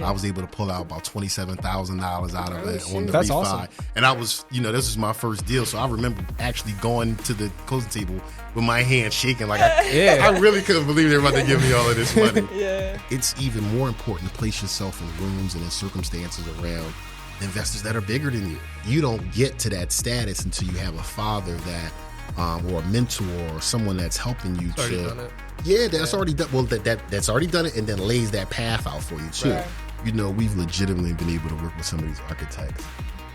I was able to pull out about $27,000 out of it on the That's refi. awesome. And I was, this was my first deal. So I remember actually going to the closing table with my hand shaking. Like, I really couldn't believe they were about to give me all of this money. It's even more important to place yourself in rooms and in circumstances around investors that are bigger than you. You don't get to that status until you have a father that, or a mentor or someone that's helping you that's already done. Well, that's already done it and then lays that path out for you too. Right. We've legitimately been able to work with some of these architects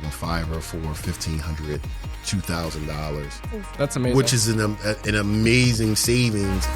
on Fiverr for $1,500, $2,000. That's amazing. Which is an amazing savings.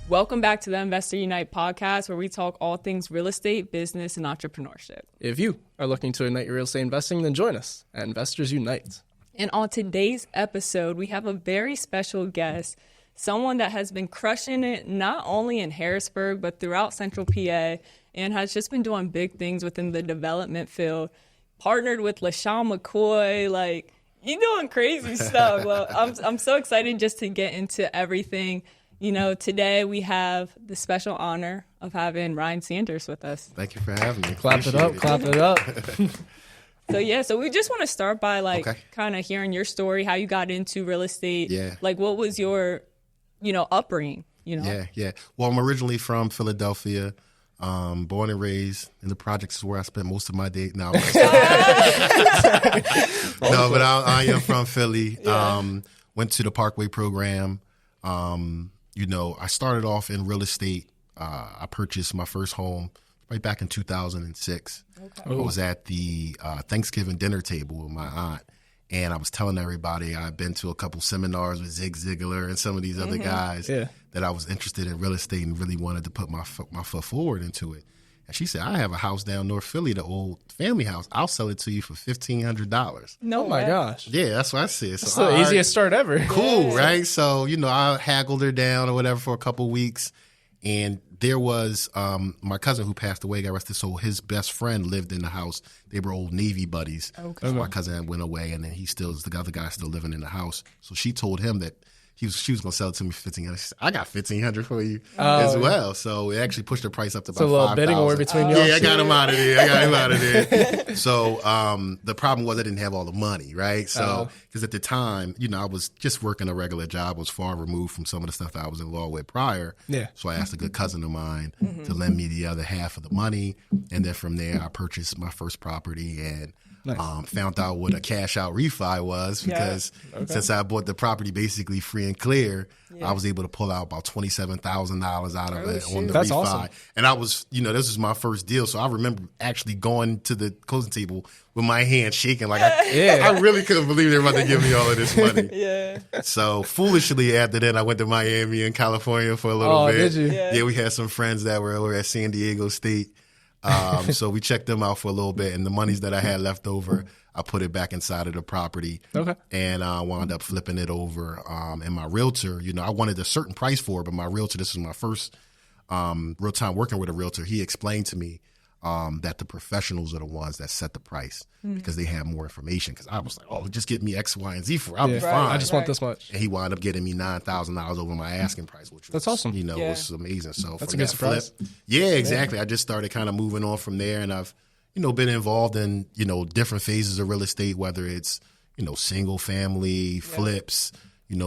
Welcome back to the Investor Unite podcast, where we talk all things real estate, business, and entrepreneurship. If you are looking to ignite your real estate investing, then join us at Investors Unite. And on today's episode, we have a very special guest, someone that has been crushing it not only in Harrisburg, but throughout Central PA, and has just been doing big things within the development field. Partnered with LeSean McCoy, like, you're doing crazy stuff. Well, I'm so excited just to get into everything. Today we have the special honor of having Ryan Sanders with us. Thank you for having me. Clap it up. So we just want to start by kind of hearing your story, how you got into real estate. Yeah. Like, what was your, upbringing, Yeah. Well, I'm originally from Philadelphia, born and raised in the projects is where I spent most of my day. No, but I am from Philly. Yeah. Went to the Parkway program. I started off in real estate. I purchased my first home right back in 2006. Okay. I was at the Thanksgiving dinner table with my aunt, and I was telling everybody I'd been to a couple seminars with Zig Ziglar and some of these other guys that I was interested in real estate and really wanted to put my foot forward into it. And she said, I have a house down North Philly, the old family house. I'll sell it to you for $1,500. No, my gosh. Yeah, that's what I said. That's the easiest start ever. Cool, right? So, I haggled her down or whatever for a couple weeks. And there was my cousin who passed away, got arrested. So his best friend lived in the house. They were old Navy buddies. Okay. So my cousin went away, and then the other guy still living in the house. So she told him that she was going to sell it to me for $1,500. She said, I got $1,500 for you as well. So it actually pushed the price up to about $5,000. So a little bidding war between y'all. Yeah, I got him out of there. So the problem was I didn't have all the money, right? So because at the time, I was just working a regular job. I was far removed from some of the stuff that I was in law with prior. Yeah. So I asked a good cousin of mine to lend me the other half of the money. And then from there, I purchased my first property and found out what a cash out refi was because since I bought the property basically free and clear, I was able to pull out about $27,000 out of it on the That's refi. Awesome. And I was, this was my first deal. So I remember actually going to the closing table with my hand shaking. Like I really couldn't believe they were about to give me all of this money. So foolishly after that, I went to Miami and California for a little bit. Did you? Yeah, we had some friends that were over at San Diego State. So we checked them out for a little bit, and the monies that I had left over, I put it back inside of the property. Okay. And I wound up flipping it over. And my realtor, I wanted a certain price for it, but my realtor, this is my first real time working with a realtor, he explained to me that the professionals are the ones that set the price because they have more information. Because I was like, just get me X, Y, and Z for it. I'll be fine. I just want this much. And he wound up getting me $9,000 over my asking price, which was, that's awesome. was amazing. So that's a good surprise. Yeah, exactly. I just started kind of moving on from there, and I've been involved in different phases of real estate, whether it's single family flips.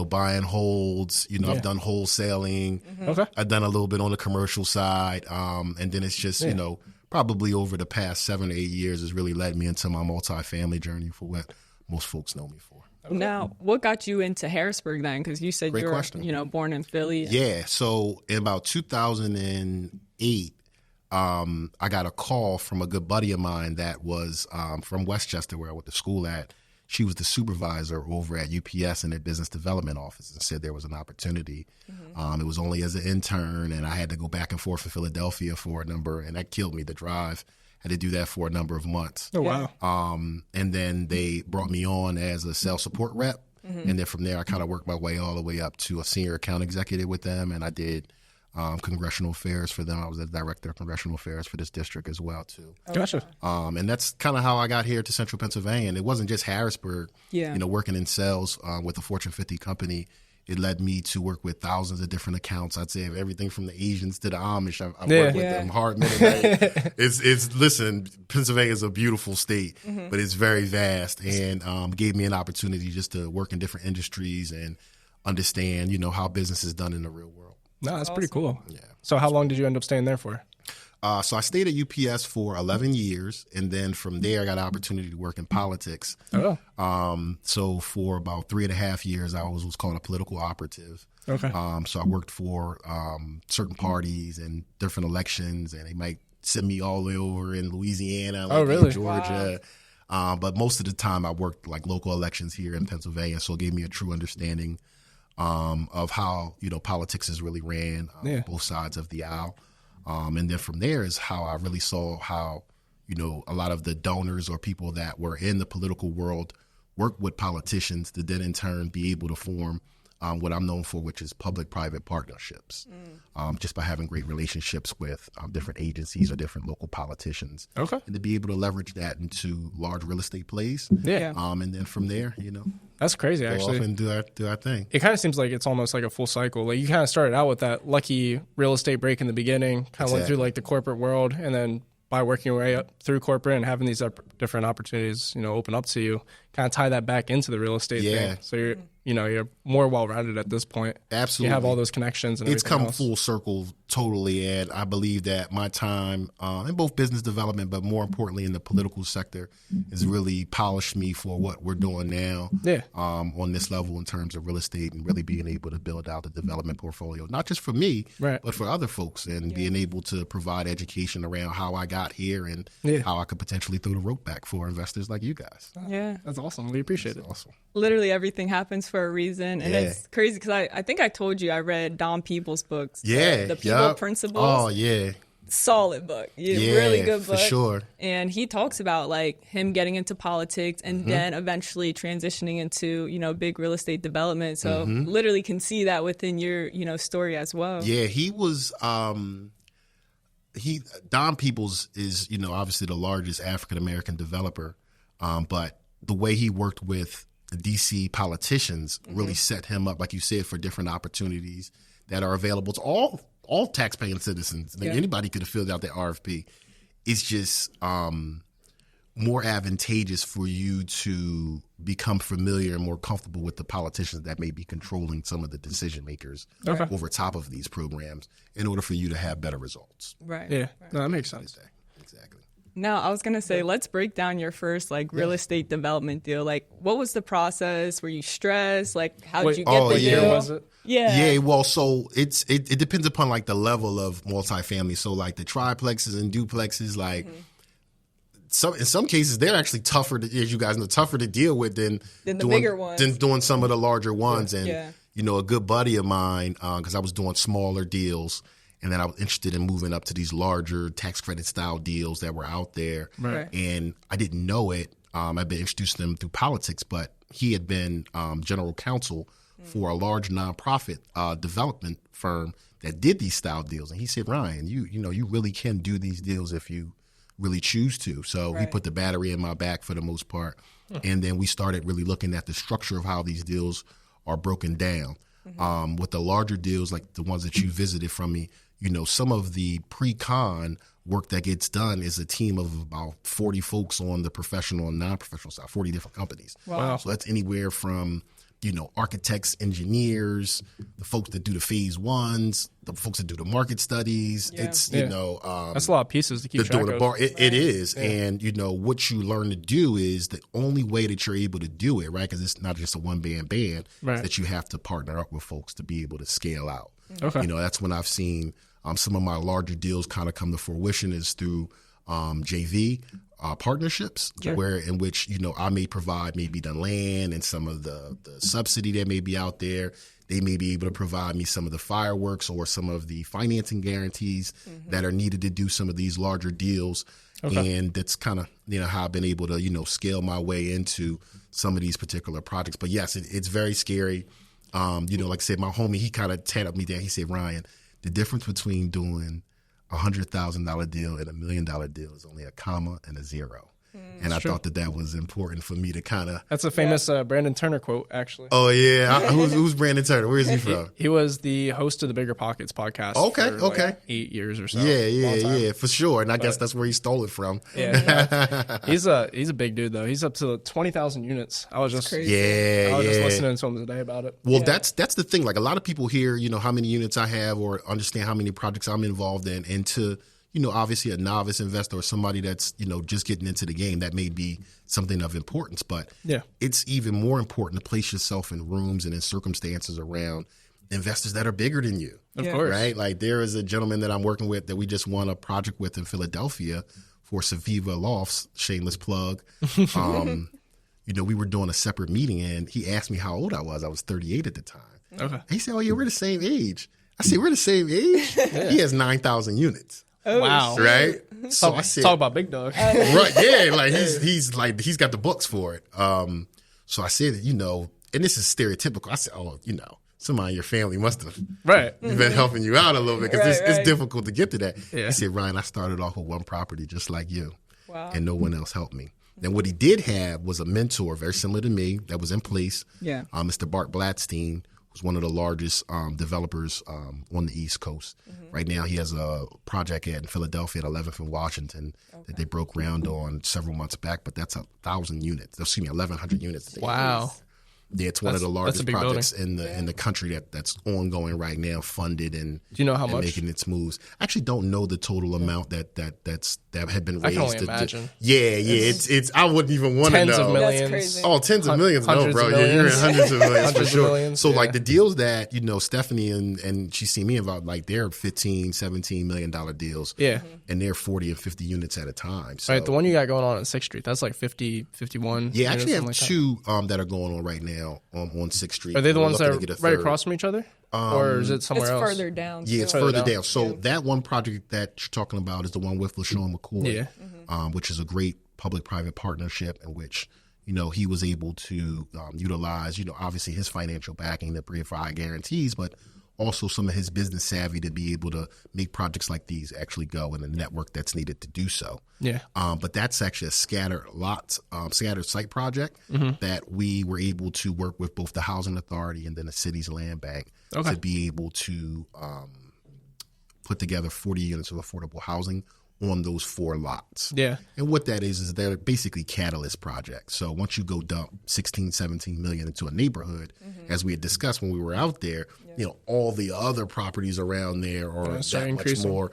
Buying holds, I've done wholesaling. Okay. I've done a little bit on the commercial side. And then it's just, probably over the past 7 or 8 years has really led me into my multifamily journey for what most folks know me for. Okay. Now, what got you into Harrisburg then? Because you said you're, born in Philly. Yeah. So in about 2008, I got a call from a good buddy of mine that was from Westchester, where I went to school at. She was the supervisor over at UPS in their business development office and said there was an opportunity. It was only as an intern, and I had to go back and forth to Philadelphia for a number, and that killed me, the drive. Had to do that for a number of months. Oh, wow. And then they brought me on as a sales support rep. And then from there, I kind of worked my way all the way up to a senior account executive with them, and I did congressional affairs for them. I was the director of congressional affairs for this district as well, too. Gotcha. And that's kind of how I got here to Central Pennsylvania. And it wasn't just Harrisburg, working in sales with a Fortune 50 company. It led me to work with thousands of different accounts. I'd say everything from the Asians to the Amish. I've worked with them hard. Listen, Pennsylvania is a beautiful state, but it's very vast, and gave me an opportunity just to work in different industries and understand, how business is done in the real world. No, that's pretty cool. Yeah. So how long did you end up staying there for? So I stayed at UPS for 11 years, and then from there I got an opportunity to work in politics. Oh. So for about 3.5 years, I was what's called a political operative. Okay. So I worked for certain parties and different elections, and they might send me all the way over in Louisiana, in Georgia. Wow. But most of the time I worked like local elections here in Pennsylvania, so it gave me a true understanding of how, politics is really ran on both sides of the aisle. And then from there is how I really saw how, a lot of the donors or people that were in the political world work with politicians to then in turn be able to form what I'm known for, which is public-private partnerships, just by having great relationships with different agencies or different local politicians. Okay. And to be able to leverage that into large real estate plays. Yeah. And then from there, That's crazy, go actually. off and do our thing. It kind of seems like it's almost like a full cycle. Like you kind of started out with that lucky real estate break in the beginning, kind of went through like the corporate world, and then by working your way up through corporate and having these different opportunities, open up to you, kind of tie that back into the real estate thing. So you're more well-rounded at this point. Absolutely. You have all those connections and it's everything come else. full circle totally, and I believe that my time in both business development, but more importantly in the political sector, has really polished me for what we're doing now on this level in terms of real estate and really being able to build out the development portfolio, not just for me, but for other folks, and being able to provide education around how I got here and how I could potentially throw the rope back for investors like you guys. Yeah. That's awesome. We appreciate it. Awesome. Literally everything happens for a reason. And it's crazy because I think I told you I read Don Peoples' books. The People Principles. Oh, yeah. Solid book. Really good book. For sure. And he talks about like him getting into politics and then eventually transitioning into, big real estate development. So literally can see that within your, story as well. Yeah, he was Don Peoples is, obviously the largest African American developer. But the way he worked with the DC politicians really set him up, like you said, for different opportunities that are available to all taxpaying citizens. I mean, anybody could have filled out their RFP. It's just more advantageous for you to become familiar and more comfortable with the politicians that may be controlling some of the decision makers over top of these programs in order for you to have better results. Right. Yeah, no, that makes sense. Exactly. Now, I was going to say, let's break down your first real estate development deal. Like, what was the process? Were you stressed? Like, how did you get the deal? Was it? Yeah. Well, so it depends upon like the level of multifamily. So like the triplexes and duplexes, like in some cases they're actually tougher to, as you guys know, tougher to deal with than the bigger ones. Than doing some of the larger ones. And a good buddy of mine, because I was doing smaller deals. And then I was interested in moving up to these larger tax credit style deals that were out there. Right. And I didn't know it. I'd been introduced to them through politics, but he had been general counsel for a large nonprofit development firm that did these style deals. And he said, Ryan, you really can do these deals if you really choose to. So he put the battery in my back for the most part. And then we started really looking at the structure of how these deals are broken down. With the larger deals, like the ones that you visited from me, some of the pre-con work that gets done is a team of about 40 folks on the professional and non-professional side, 40 different companies. Wow. So that's anywhere from, architects, engineers, the folks that do the phase ones, the folks that do the market studies. It's, that's a lot of pieces to keep track of. It is. Yeah. And, what you learn to do is the only way that you're able to do it, right, because it's not just a one-man band, is that you have to partner up with folks to be able to scale out. Okay. That's when I've seen some of my larger deals kind of come to fruition is through JV partnerships, in which I may provide maybe the land and some of the subsidy that may be out there. They may be able to provide me some of the fireworks or some of the financing guarantees that are needed to do some of these larger deals. Okay. And that's kind of how I've been able to scale my way into some of these particular projects. But yes, it's very scary. Like I said, my homie, he kind of tatted me down. He said, Ryan, the difference between doing $100,000 deal and $1 million deal is only a comma and a zero. And I thought that was important for me to kind of. That's a famous Brandon Turner quote, actually. Oh, yeah. Who's Brandon Turner? Where is he from? He was the host of the Bigger Pockets podcast. Okay. Like 8 years or so. Yeah, for sure. And I guess that's where he stole it from. Yeah. He's a big dude, though. He's up to 20,000 units. I was just listening to him today about it. Well, that's the thing. Like, a lot of people hear, how many units I have or understand how many projects I'm involved in. And to obviously a novice investor or somebody that's, just getting into the game, that may be something of importance. But it's even more important to place yourself in rooms and in circumstances around investors that are bigger than you. Of course. Right? Like, there is a gentleman that I'm working with that we just won a project with in Philadelphia for Saviva Lofts, shameless plug. We were doing a separate meeting, and he asked me how old I was. I was 38 at the time. Okay. He said, "Oh, yeah, we're the same age." I said, "We're the same age?" He has 9,000 units. Oh, wow. Right? So I said, talk about big dog. Right, yeah, like he's got the books for it. So I said, and this is stereotypical. I said, "Oh, somebody in your family must have been helping you out a little bit, because it's difficult to get to that." Yeah. He said, "Ryan, I started off with one property just like you. Wow. And no one else helped me." And what he did have was a mentor very similar to me that was in place. Yeah. Mr. Bart Blatstein, who's one of the largest developers on the East Coast. Mm-hmm. Right now, he has a project in Philadelphia at 11th and Washington that they broke ground on several months back, but that's 1,000 units. 1,100 units. Wow. Yeah, it's one of the largest projects in the country that's ongoing right now, funded and do you know how much? Making its moves. I actually don't know the total amount that had been raised. I can only imagine. It's I wouldn't even want to know. Tens of millions. That's crazy. Oh, tens of millions. No, bro. You're in hundreds of millions for sure. So like the deals that, Stefanie and she's seen me about, like, they're $15, $17 million deals. Yeah. And they're 40 and 50 units at a time. So, right. The one you got going on at 6th Street, that's like 50, 51. Yeah, I actually have two that are going on right now on 6th Street. Are they the ones that are right across from each other? Or is it somewhere else? It's further down. Yeah, it's further down. So that one project that you're talking about is the one with LeSean McCoy, which is a great public-private partnership in which, he was able to utilize, obviously his financial backing to provide guarantees, but also some of his business savvy to be able to make projects like these actually go in the network that's needed to do so. Yeah. But that's actually a scattered site project that we were able to work with both the Housing Authority and then the city's land bank to be able to put together 40 units of affordable housing on those 4 lots. Yeah. And what that is they're basically catalyst projects. So once you go dump 16, 17 million into a neighborhood, as we had discussed when we were out there, all the other properties around there are that much more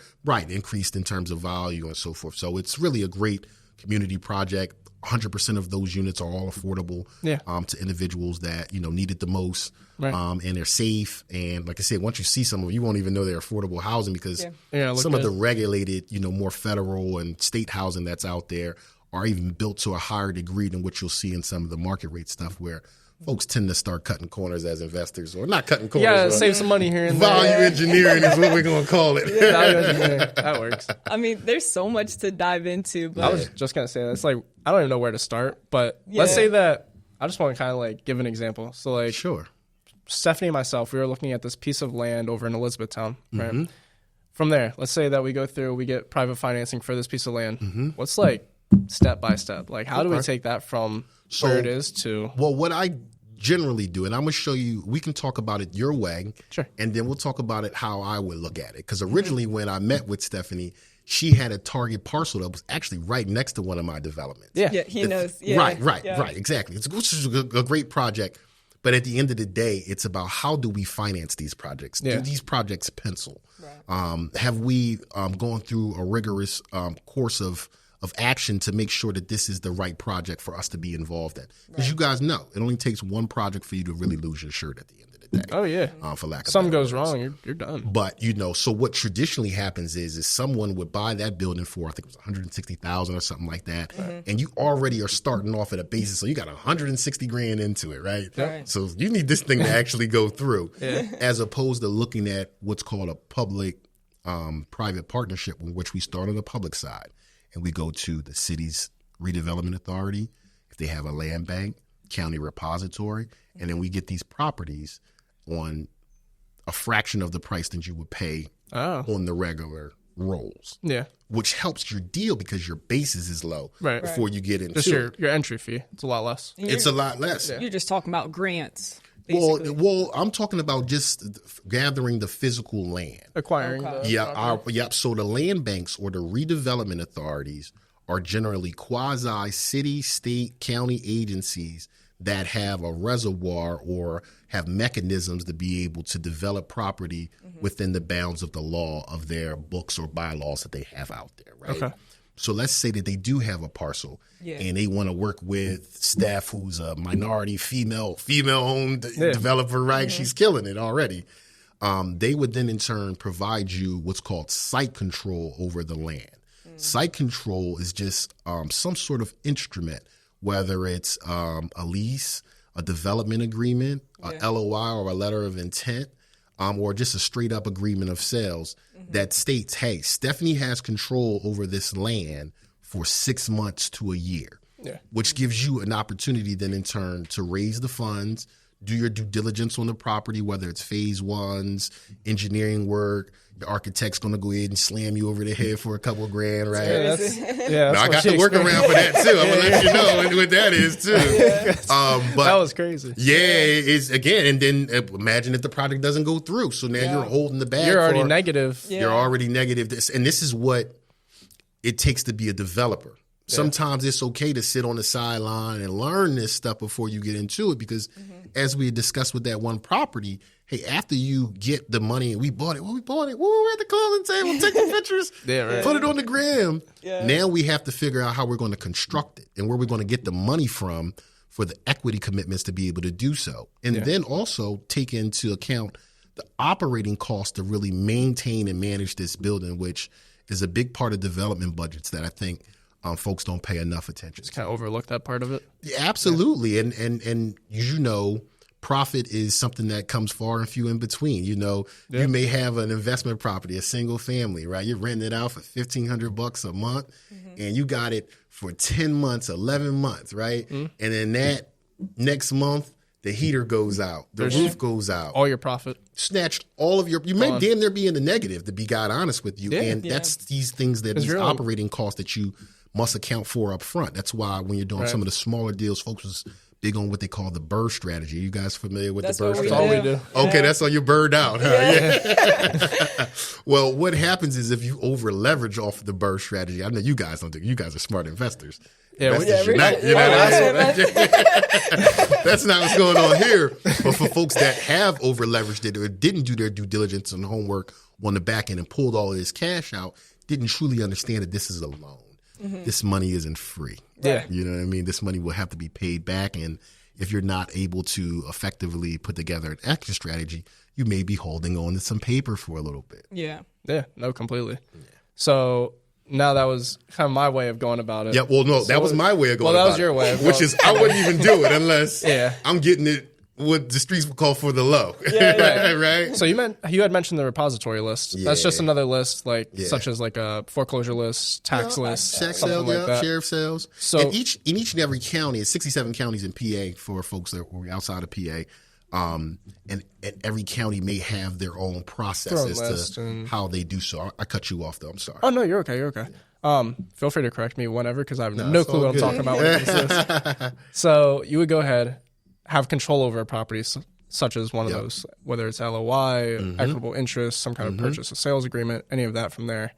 increased in terms of value and so forth. So it's really a great community project. 100% of those units are all affordable to individuals that, need it the most. Right. And they're safe. And like I said, once you see some of them, you won't even know they're affordable housing because some of the regulated, more federal and state housing that's out there are even built to a higher degree than what you'll see in some of the market rate stuff where folks tend to start cutting corners as investors, or not cutting corners. Yeah, save some money here and there. Value engineering is what we're going to call it. Value engineering. That works. I mean, there's so much to dive into. But I was just going to say that. It's like, I don't even know where to start, but let's say that I just want to kind of like give an example. So like, sure. Stefanie and myself, we were looking at this piece of land over in Elizabethtown, right? From there, let's say that we go through, we get private financing for this piece of land. What's like step by step? Like, how do we take that from where it is to? Well, what I generally do, and I'm going to show you, we can talk about it your way, and then we'll talk about it how I would look at it. Because originally when I met with Stefanie, she had a target parcel that was actually right next to one of my developments. Yeah, he knows. Yeah. Right, exactly. Which is a great project. But at the end of the day, it's about how do we finance these projects? Do these projects pencil? Right. Have we gone through a rigorous course of action to make sure that this is the right project for us to be involved in? Because you guys know, it only takes one project for you to really lose your shirt at the end of the day. Oh, yeah. For lack of something goes wrong, you're done. But, so what traditionally happens is someone would buy that building for, I think it was $160,000 or something like that. And you already are starting off at a basis. So you got $160,000 into it, right? So you need this thing to actually go through as opposed to looking at what's called a public private partnership, in which we start on the public side. And we go to the city's redevelopment authority, if they have a land bank, county repository, and then we get these properties on a fraction of the price that you would pay on the regular rolls. Yeah. Which helps your deal because your basis is low before you get into just your entry fee. It's a lot less. It's a lot less. You're just talking about grants. Well, I'm talking about just gathering the physical land. Acquiring So the land banks or the redevelopment authorities are generally quasi-city, state, county agencies that have a reservoir or have mechanisms to be able to develop property within the bounds of the law of their books or bylaws that they have out there, right? Okay. So let's say that they do have a parcel and they want to work with Steph, who's a minority female-owned developer, right? She's killing it already. They would then in turn provide you what's called site control over the land. Site control is just some sort of instrument, whether it's a lease, a development agreement, a LOI or a letter of intent, or just a straight up agreement of sales that states, hey, Stefanie has control over this land for 6 months to a year, which gives you an opportunity then in turn to raise the funds, do your due diligence on the property, whether it's phase ones, engineering work. The architect's going to go ahead and slam you over the head for a couple of grand, right? That's I got the workaround for that too. I'm going to let you know what that is too. But that was crazy. Yeah, it's again, and then imagine if the project doesn't go through. So now you're holding the bag. You're already negative. You're already negative. And this is what it takes to be a developer. Yeah. Sometimes it's okay to sit on the sideline and learn this stuff before you get into it because as we discussed with that one property, hey, after you get the money and we bought it. We're at the closing table, take the pictures, put it on the gram. Yeah. Now we have to figure out how we're going to construct it and where we're going to get the money from for the equity commitments to be able to do so. And then also take into account the operating costs to really maintain and manage this building, which is a big part of development budgets that I think folks don't pay enough attention to. Just kind of overlook that part of it. Yeah, absolutely. Yeah. And you know, profit is something that comes far and few in between. You know, you may have an investment property, a single family, right? You're renting it out for $1,500 a month and you got it for 10 months, 11 months, right? And then that next month, the heater goes out, the roof goes out. All your profit. Snatched all of you may damn near be in the negative, to be God honest with you. And that's these things that these operating costs that you must account for up front. That's why when you're doing some of the smaller deals, folks is big on what they call the BRRRR strategy. You guys familiar with the BRRRR strategy? That's all we do. Okay, that's all you're burned out. Huh? Yeah. Well, what happens is if you over leverage off the BRRRR strategy, I know you guys don't do. You guys are smart investors. That's not what's going on here. But for folks that have over leveraged it or didn't do their due diligence and homework on the back end and pulled all of this cash out, didn't truly understand that this is a loan. This money isn't free. Yeah. You know what I mean? This money will have to be paid back. And if you're not able to effectively put together an exit strategy, you may be holding on to some paper for a little bit. Yeah. Yeah. No, completely. Yeah. So now that was kind of my way of going about it. Yeah. Well, no, that was my way of going about it. Well, that was your way. Which is I wouldn't even do it unless I'm getting it what the streets would call for the low. Right? So you had mentioned the repository list. Yeah. That's just another list, such as like a foreclosure list, tax list, tax sales, like that. Sheriff sales. So in each and every county, it's 67 counties in PA for folks that were outside of PA. And every county may have their own process as to how they do so. I cut you off though. I'm sorry. Oh no, you're okay. You're okay. Feel free to correct me whenever because I have no clue what I'm talking about when it comes to this. So you would go ahead, have control over a property such as one of those, whether it's LOI, equitable interest, some kind of purchase or sales agreement, any of that from there.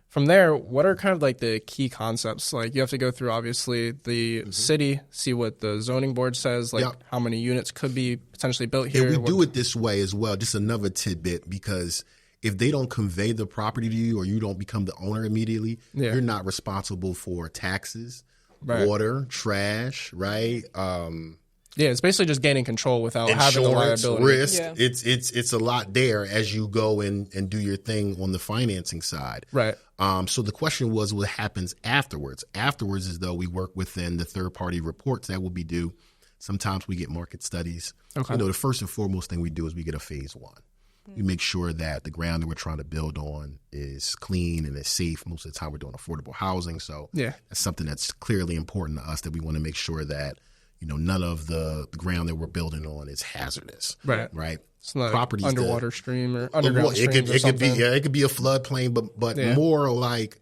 From there, what are kind of like the key concepts? Like you have to go through, obviously, the city, see what the zoning board says, like how many units could be potentially built here. And we do it this way as well, just another tidbit, because if they don't convey the property to you or you don't become the owner immediately, you're not responsible for taxes, water, trash, right? Yeah, it's basically just gaining control without having the liability. Risk. Yeah. It's a lot there as you go and do your thing on the financing side. Right. So the question was what happens afterwards. Afterwards is though we work within the third-party reports that will be due. Sometimes we get market studies. Okay. You know, the first and foremost thing we do is we get a phase one. We make sure that the ground that we're trying to build on is clean and is safe. Most of the time we're doing affordable housing. So that's something that's clearly important to us that we want to make sure that none of the ground that we're building on is hazardous. Right. It's not properties underwater stream or underground streams or something. It could be a floodplain, but more like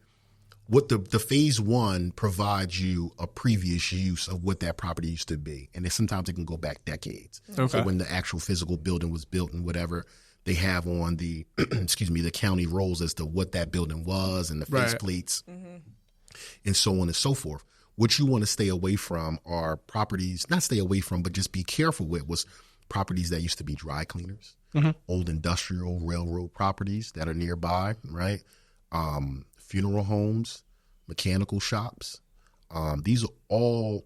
what the phase one provides you a previous use of what that property used to be. And then sometimes it can go back decades. Okay. So when the actual physical building was built and whatever, they have on the, the county rolls as to what that building was and the face plates and so on and so forth. What you want to stay away from are properties, not stay away from, but just be careful with was properties that used to be dry cleaners, old industrial railroad properties that are nearby, right? Funeral homes, mechanical shops. These are all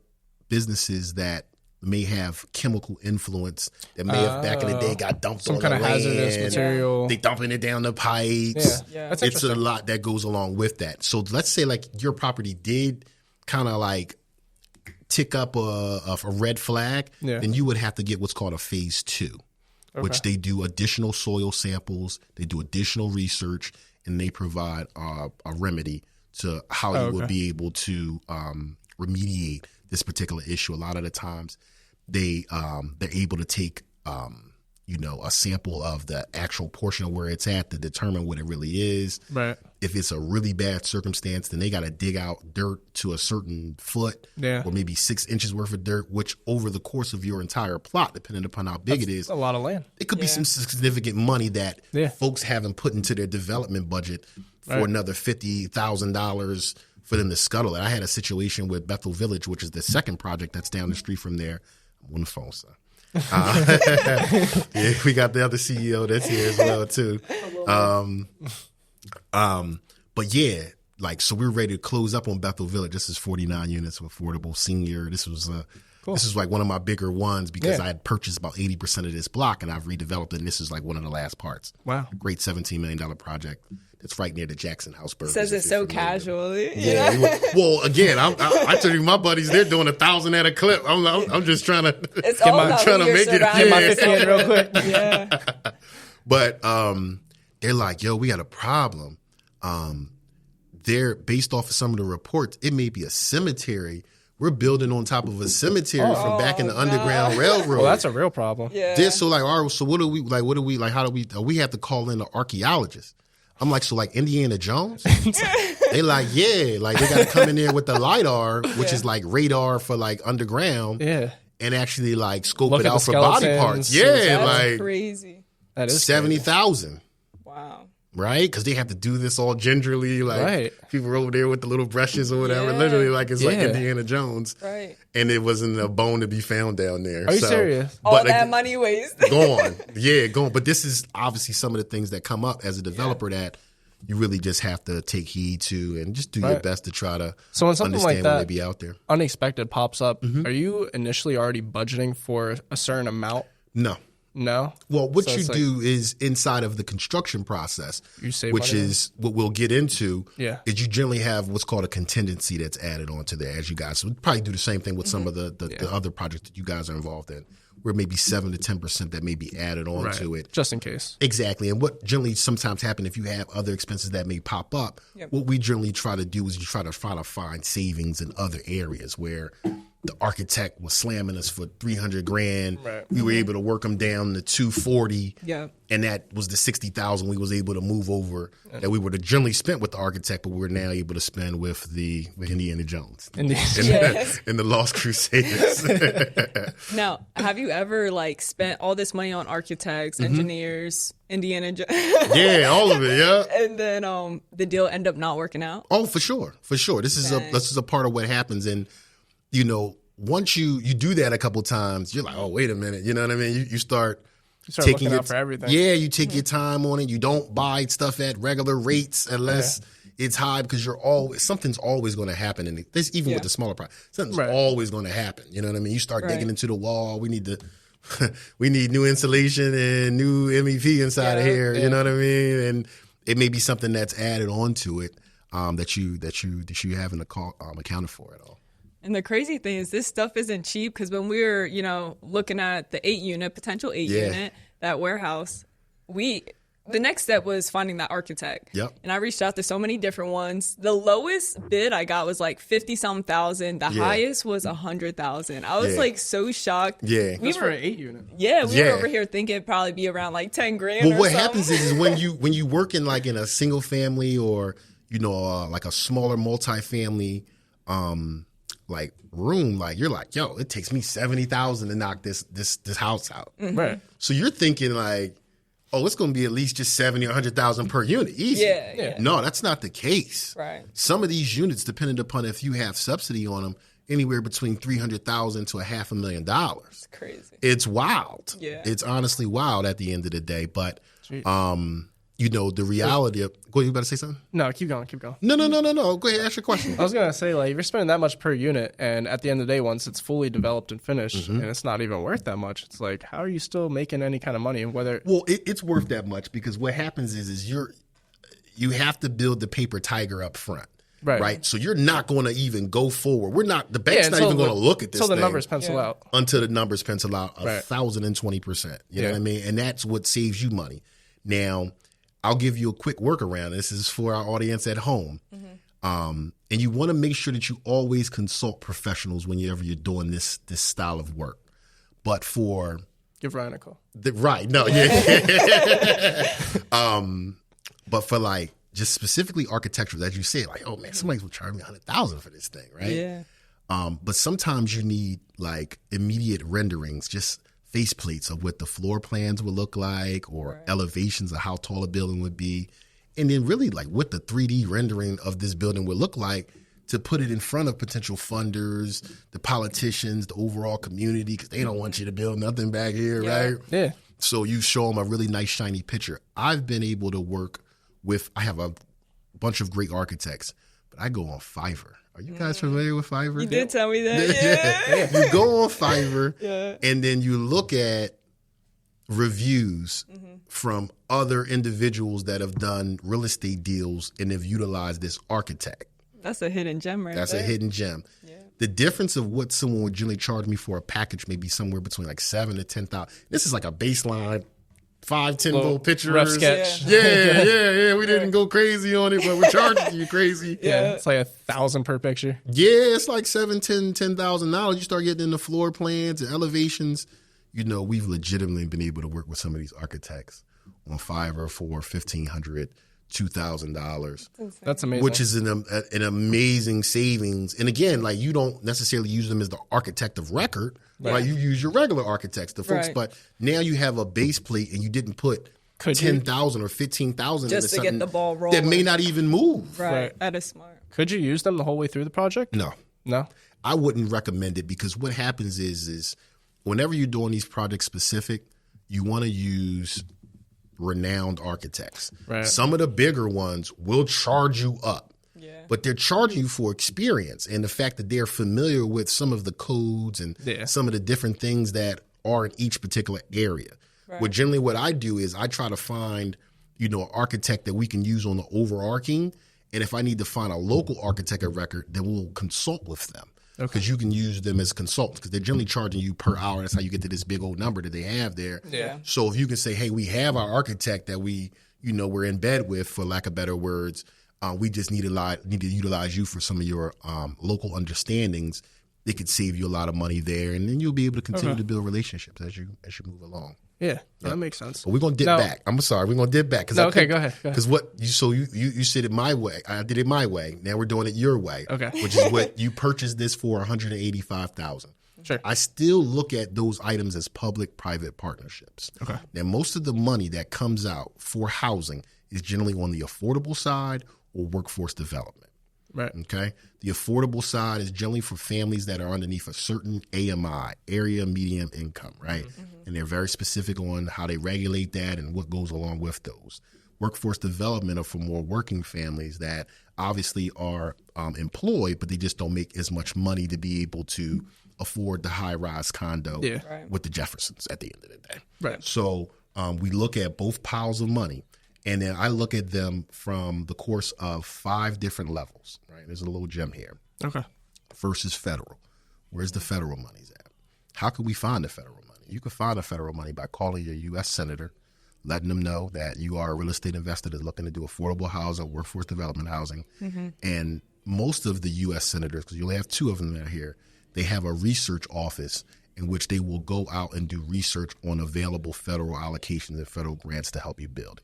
businesses that may have chemical influence that may have back in the day got dumped some on kind the of land. hazardous material. They dumping it down the pipes. That's it's a lot that goes along with that. So let's say like your property did kind of like tick up a red flag, then you would have to get what's called a phase two, which they do additional soil samples, they do additional research, and they provide a remedy to how you would be able to remediate this particular issue. A lot of the times they're able to take a sample of the actual portion of where it's at to determine what it really is. Right. If it's a really bad circumstance, then they got to dig out dirt to a certain foot or maybe 6 inches worth of dirt, which over the course of your entire plot, depending upon how big it is, a lot of land. It could be some significant money that folks haven't put into their development budget for another $50,000 for them to scuttle it. I had a situation with Bethel Village, which is the second project that's down the street from there. I'm on the phone, son. We got the other CEO that's here as well too. But yeah, like so we're ready to close up on Bethel Village. This is 49 units of affordable senior. This was This is like one of my bigger ones because I had purchased about 80% of this block and I've redeveloped it. And this is like one of the last parts. Wow. Great $17 million project. It's right near the Jackson House Burgers. Says it so casually. Yeah. Well, again, I tell you, my buddies, they're doing 1,000 at a clip. I'm just trying to make it. Get my 50 in real quick. Yeah. But they're like, yo, we got a problem. They're based off of some of the reports. It may be a cemetery. We're building on top of a cemetery from back in the Underground Railroad. Well, that's a real problem. Yeah. So like, all right, so what do we have to call in an archaeologist? I'm like, so like Indiana Jones? They like, yeah, like they got to come in there with the LiDAR, which is like radar for like underground. Yeah. And actually like scope Look it out for body parts. Yeah. That's like crazy. That is 70,000. Wow. Right? Because they have to do this all gingerly. Like people are over there with the little brushes or whatever. Literally like it's like Indiana Jones. Right. And it wasn't a bone to be found down there. Are you serious? All that money wasted. Gone. Yeah, gone. But this is obviously some of the things that come up as a developer that you really just have to take heed to and just do your best to try to when something understand like that when they be out there. Unexpected pops up. Are you initially already budgeting for a certain amount? No. Well, what you do is inside of the construction process, which is what we'll get into, is you generally have what's called a contingency that's added onto there as you guys. So we'll probably do the same thing with some of the other projects that you guys are involved in, where maybe 7 to 10% that may be added on to it. Just in case. Exactly. And what generally sometimes happens if you have other expenses that may pop up, what we generally try to do is you try to find savings in other areas where the architect was slamming us for $300,000. Right. We were able to work them down to $240,000. Yeah. And that was the $60,000 we was able to move over that we would have generally spent with the architect, but we're now able to spend with the Indiana Jones and the Lost Crusaders. Now, have you ever like spent all this money on architects, engineers, Indiana Jones? Yeah, all of it. Yeah. And then the deal end up not working out? Oh, for sure. This is a part of what happens. And once you do that a couple times, you're like, oh, wait a minute. You know what I mean? You start taking looking out for everything. Yeah, you take your time on it. You don't buy stuff at regular rates unless it's high because something's always going to happen. And this even with the smaller price, something's always going to happen. You know what I mean? You start digging into the wall. We need new insulation and new MEP inside of here. You know what I mean? And it may be something that's added onto it that you haven't accounted for at all. And the crazy thing is this stuff isn't cheap because when we were, looking at the potential 8 unit, that warehouse, we the next step was finding that architect. Yep. And I reached out to so many different ones. The lowest bid I got was like 50-some thousand. The highest was 100,000. I was like so shocked. Yeah. That's for an 8 unit. Yeah, we were over here thinking it'd probably be around like 10 grand. Well, what happens is when you work in like in a single family or like a smaller multifamily like room, like you're like, yo, it takes me 70,000 to knock this house out. Mm-hmm. Right. So you're thinking like, oh, it's going to be at least just 70 or 100,000 per unit. Easy. Yeah. No, that's not the case. Right. Some of these units, depending upon if you have subsidy on them, anywhere between $300,000 to $500,000. It's crazy. It's wild. Yeah. It's honestly wild at the end of the day. But, the reality of, go ahead, you about to say something? No, keep going. No. Go ahead, ask your question. I was going to say, like, if you're spending that much per unit, and at the end of the day, once it's fully developed and finished, and it's not even worth that much, it's like, how are you still making any kind of money? Whether it's worth that much because what happens is you have to build the paper tiger up front. Right. So you're not going to even go forward. The bank's not even going to look at this until the numbers pencil out. Until the numbers pencil out 1,020%. You know what I mean? And that's what saves you money. Now, I'll give you a quick workaround. This is for our audience at home. And you want to make sure that you always consult professionals whenever you're doing this style of work. But for... Give Ryan a call. But for like, just specifically architectural, as you said, like, oh man, somebody's going to charge me $100,000 for this thing, right? Yeah. But sometimes you need like immediate renderings, just faceplates of what the floor plans would look like or elevations of how tall a building would be. And then really like what the 3D rendering of this building would look like to put it in front of potential funders, the politicians, the overall community, because they don't want you to build nothing back here, right? Yeah. So you show them a really nice shiny picture. I've been able to work with, I have a bunch of great architects, but I go on Fiverr. Are you guys familiar with Fiverr? You did tell me that. Yeah. You go on Fiverr and then you look at reviews from other individuals that have done real estate deals and have utilized this architect. That's a hidden gem That's a hidden gem. Yeah. The difference of what someone would generally charge me for a package may be somewhere between like $7,000 to $10,000. This is like a baseline 5-10 little pictures. Rough sketch. Yeah. We didn't go crazy on it, but we're charging you crazy. Yeah. It's like $1,000 per picture. Yeah, it's like $10,000. You start getting into floor plans and elevations. We've legitimately been able to work with some of these architects on Fiverr for $1,500, $2,000. That's amazing. Which is an amazing savings. And again, like you don't necessarily use them as the architect of record. Right. You use your regular architects, the folks, but now you have a base plate and you didn't put 10,000 or 15,000 just to get the ball rolling that may not even move. Right. That is smart. Could you use them the whole way through the project? No. I wouldn't recommend it because what happens is whenever you're doing these projects specific, you want to use renowned architects. Right. Some of the bigger ones will charge you up. But they're charging you for experience and the fact that they're familiar with some of the codes and some of the different things that are in each particular area. Right. What I do is I try to find, an architect that we can use on the overarching. And if I need to find a local architect of record, then we'll consult with them. Because you can use them as consultants because they're generally charging you per hour. That's how you get to this big old number that they have there. Yeah. So if you can say, hey, we have our architect that we, we're in bed with, for lack of better words, we just need to utilize you for some of your local understandings. It could save you a lot of money there, and then you'll be able to continue to build relationships as you move along. Yeah, that makes sense. But we're gonna dip back. I'm sorry, we're gonna dip back go ahead. Because you said it my way, I did it my way. Now we're doing it your way. Okay, which is what you purchased this for $185,000. Sure. I still look at those items as public-private partnerships. Okay. Now most of the money that comes out for housing is generally on the affordable side or workforce development. Right. Okay. The affordable side is generally for families that are underneath a certain AMI, area medium income, right? Mm-hmm. And they're very specific on how they regulate that and what goes along with those. Workforce development are for more working families that obviously are employed, but they just don't make as much money to be able to afford the high-rise condo with the Jeffersons at the end of the day. Right. So we look at both piles of money. And then I look at them from the course of 5 different levels, right? There's a little gem here. Okay. First is federal. Where's the federal money's at? How can we find the federal money? You can find the federal money by calling your U.S. senator, letting them know that you are a real estate investor that's looking to do affordable housing, workforce development housing. And most of the U.S. senators, because you'll have 2 of them that are here, they have a research office in which they will go out and do research on available federal allocations and federal grants to help you build it.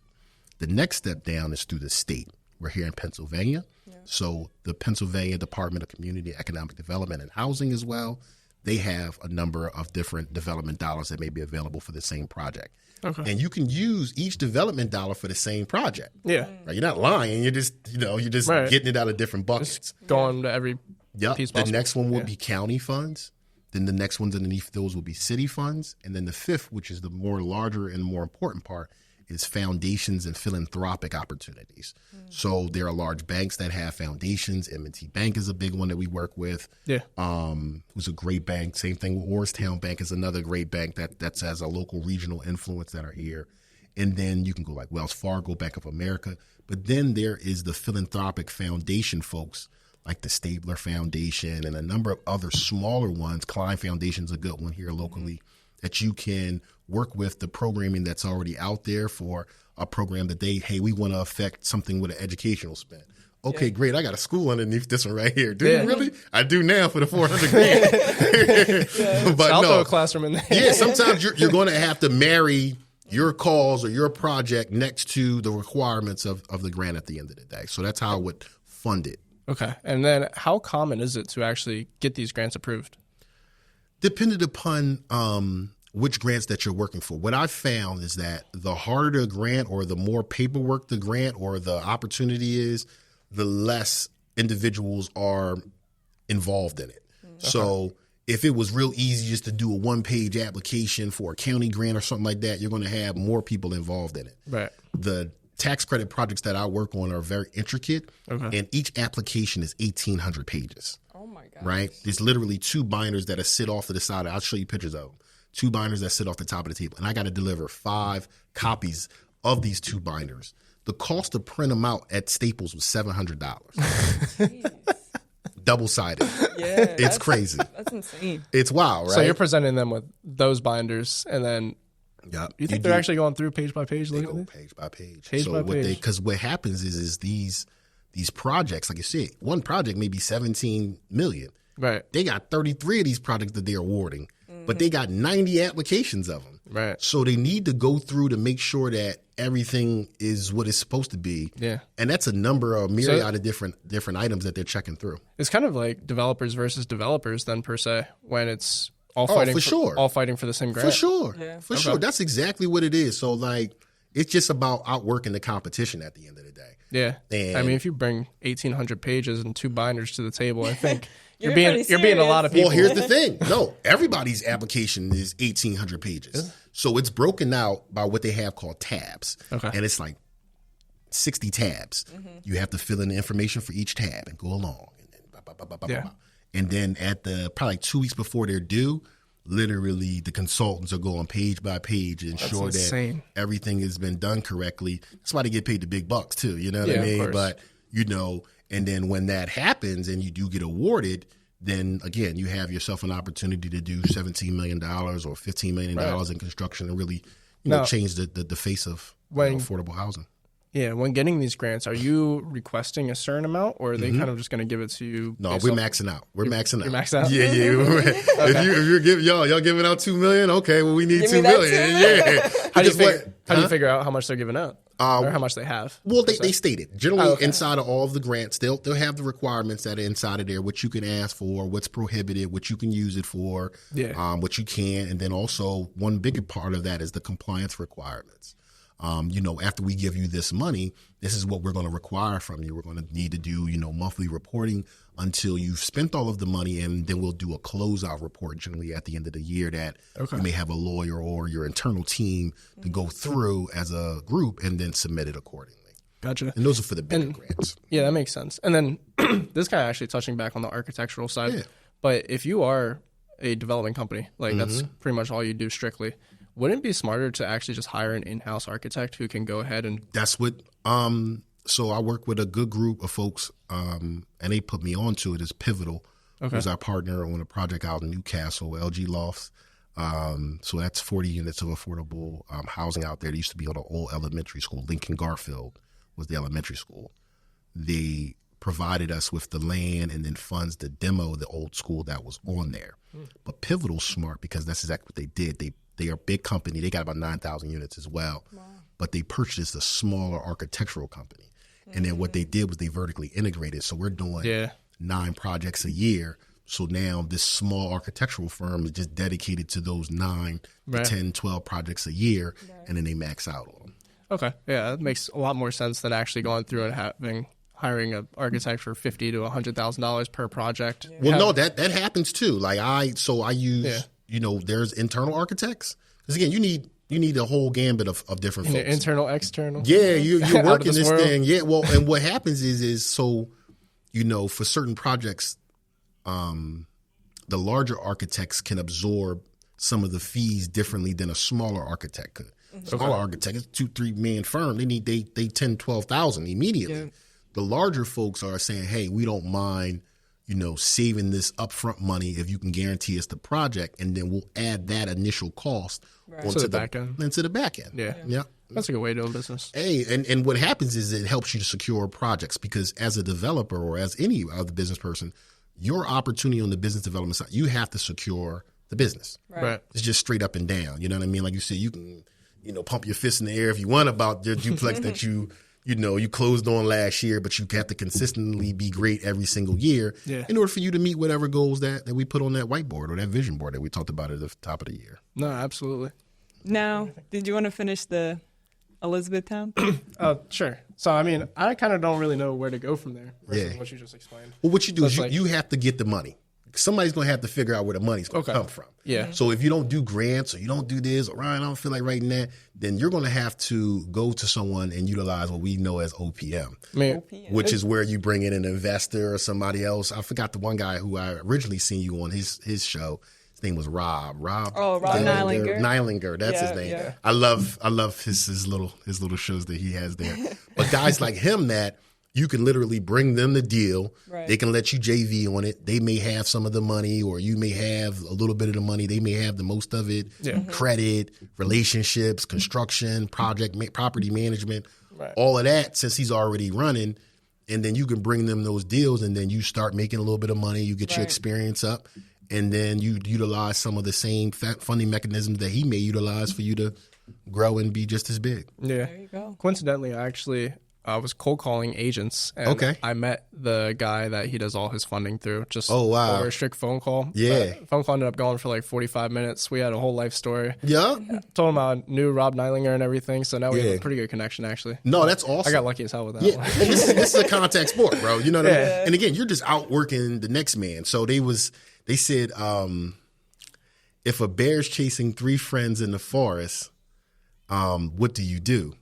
The next step down is through the state. We're here in Pennsylvania. So the Pennsylvania Department of Community Economic Development and Housing as well, they have a number of different development dollars that may be available for the same project. And you can use each development dollar for the same project. Right? You're not lying. You're just, getting it out of different buckets. Just going to every piece possible. The next one will be county funds. Then the next ones underneath those will be city funds. And then the 5th, which is the more larger and more important part, is foundations and philanthropic opportunities. So there are large banks that have foundations. M&T Bank is a big one that we work with. Who's a great bank. Same thing with Orrstown Bank is another great bank that has a local regional influence that are here. And then you can go like Wells Fargo, Bank of America. But then there is the philanthropic foundation folks like the Stabler Foundation and a number of other smaller ones. Klein Foundation's a good one here locally that you can work with the programming that's already out there for a program that we want to affect something with an educational spend. Okay, great. I got a school underneath this one right here. Do you really? I do now for the $400,000. But I'll throw a classroom in there. Sometimes you're going to have to marry your cause or your project next to the requirements of the grant at the end of the day. So that's how I would fund it. Okay. And then how common is it to actually get these grants approved? Depending upon which grants that you're working for. What I've found is that the harder the grant or the more paperwork the grant or the opportunity is, the less individuals are involved in it. So if it was real easy just to do a 1-page application for a county grant or something like that, you're going to have more people involved in it. Right. The tax credit projects that I work on are very intricate, and each application is 1,800 pages. Oh, my God. Right? There's literally 2 binders that sit off to the side. I'll show you pictures of them. 2 binders that sit off the top of the table. And I got to deliver 5 copies of these 2 binders. The cost to print them out at Staples was $700. Double-sided. It's crazy. That's insane. It's wild, right? So you're presenting them with those binders, and then you think they're actually going through page by page? They go page by page. Page by page. Because what happens is these projects, like you said, one project may be $17 million. Right. They got 33 of these projects that they're awarding, but they got 90 applications of them. Right. So they need to go through to make sure that everything is what it's supposed to be. Yeah. And that's a myriad of different items that they're checking through. It's kind of like developers versus developers then, per se, when it's all fighting all fighting for the same grant. For sure. Yeah. For sure. That's exactly what it is. So it's just about outworking the competition at the end of the day. Yeah. And I mean, if you bring 1,800 pages and 2 binders to the table, I think you're being a lot of people. Well, here's the thing. No, everybody's application is 1,800 pages. So it's broken out by what they have called tabs. Okay. And it's like 60 tabs. You have to fill in the information for each tab and go along. And then at probably 2 weeks before they're due, literally the consultants are going page by page and ensure that everything has been done correctly. That's why they get paid the big bucks too. You know what I mean? But and then when that happens and you do get awarded, then again, you have yourself an opportunity to do $17 million or $15 million in construction and really, change the face of affordable housing. Yeah, when getting these grants, are you requesting a certain amount, or are they kind of just going to give it to you? No, we're maxing out. We're maxing out. You're maxed out? Yeah. If you're giving y'all giving out $2 million, okay, well we need $2 million. Yeah. How do you figure out how much they're giving out? Or how much they have? Well, they state it. Generally, inside of all of the grants, they'll have the requirements that are inside of there, what you can ask for, what's prohibited, what you can use it for, what you can. And then also one bigger part of that is the compliance requirements. After we give you this money, this is what we're going to require from you. We're going to need to do, monthly reporting until you've spent all of the money, and then we'll do a closeout report generally at the end of the year that you may have a lawyer or your internal team to go through as a group and then submit it accordingly. Gotcha. And those are for the bigger grants. Yeah, that makes sense. And then this guy actually touching back on the architectural side. Yeah. But if you are a development company, that's pretty much all you do strictly, wouldn't it be smarter to actually just hire an in-house architect who can go ahead and... That's what... So I work with a good group of folks, and they put me onto it as Pivotal, who's our partner on a project out in Newcastle, LG Lofts. So that's 40 units of affordable housing out there. It used to be on an old elementary school. Lincoln Garfield was the elementary school. They provided us with the land and then funds to demo the old school that was on there. But Pivotal's smart because that's exactly what they did. They are a big company. They got about 9,000 units as well. Wow. But they purchased a smaller architectural company. And then what they did was they vertically integrated. So we're doing 9 projects a year. So now this small architectural firm is just dedicated to those 9 to 10, 12 projects a year, and then they max out on them. Okay. Yeah, that makes a lot more sense than actually going through and hiring an architect for $50,000 to $100,000 per project. Yeah. Well, no, that happens too. Like I use, there's internal architects. Because again, you need a whole gambit of different folks. Internal, external. Yeah, you're working this thing. Yeah, well, and what happens is so, for certain projects, the larger architects can absorb some of the fees differently than a smaller architect could. Smaller architect is 2-3 man firm. They need they 10, 12,000 immediately. Yeah. The larger folks are saying, hey, we don't mind, saving this upfront money if you can guarantee us the project, and then we'll add that initial cost onto the back end. Into the back end. Yeah. That's a good way to do business. Hey, and what happens is it helps you to secure projects because as a developer or as any other business person, your opportunity on the business development side, you have to secure the business. Right. It's just straight up and down. You know what I mean? Like you said, you can, pump your fist in the air if you want about your duplex that you closed on last year, but you have to consistently be great every single year in order for you to meet whatever goals that we put on that whiteboard or that vision board that we talked about at the top of the year. No, absolutely. Now, did you want to finish the Elizabethtown? Sure. So, I kind of don't really know where to go from there versus what you just explained. Well, what you do is you have to get the money. Somebody's going to have to figure out where the money's going to come from. Yeah. So if you don't do grants or you don't do this, or Ryan, I don't feel like writing that, then you're going to have to go to someone and utilize what we know as OPM, which is where you bring in an investor or somebody else. I forgot the one guy who I originally seen you on his show. His name was Rob. Rob Nylinger. Nylinger, that's his name. Yeah. I love his little shows that he has there. But guys like him that you can literally bring them the deal. Right. They can let you JV on it. They may have some of the money, or you may have a little bit of the money. They may have the most of it. Yeah. Credit, relationships, construction, property management, all of that. Since he's already running, and then you can bring them those deals, and then you start making a little bit of money. You get your experience up. And then you utilize some of the same funding mechanisms that he may utilize for you to grow and be just as big. Yeah. There you go. Coincidentally, I was cold calling agents. And I met the guy that he does all his funding through just over a strict phone call. Yeah. Phone call ended up going for like 45 minutes. We had a whole life story. Yeah. Told him I knew Rob Nylinger and everything. So now we have a pretty good connection, actually. No, that's awesome. I got lucky as hell with that one. And this is a contact sport, bro. You know what I mean? And again, you're just outworking the next man. So they said, if a bear's chasing 3 friends in the forest, what do you do?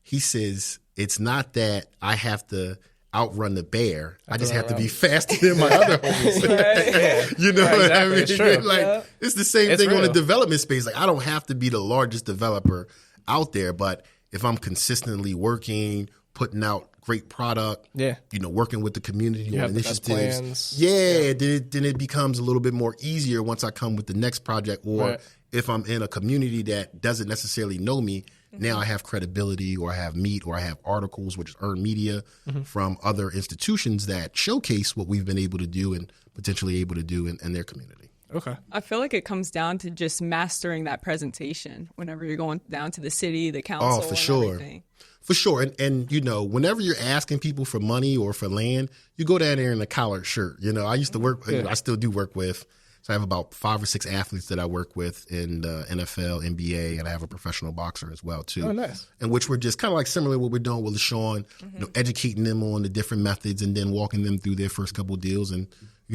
He says, it's not that I have to outrun the bear. I just have to be faster than my other homies. You know what I mean? It's the same thing on the development space. Like, I don't have to be the largest developer out there, but if I'm consistently working, putting out great product, working with the community on initiatives, then it becomes a little bit more easier once I come with the next project, or if I'm in a community that doesn't necessarily know me, now I have credibility, or I have meat, or I have articles, which is earned media from other institutions that showcase what we've been able to do and potentially able to do in their community. Okay. I feel like it comes down to just mastering that presentation whenever you're going down to the city, the council, for sure. Everything. For sure. And whenever you're asking people for money or for land, you go down there in a collared shirt. I used to work, I still do work with, so I have about 5 or 6 athletes that I work with in the NFL, NBA, and I have a professional boxer as well, too. Oh, nice. In which we're just kind of like similar to what we're doing with LeSean, educating them on the different methods and then walking them through their first couple of deals, and,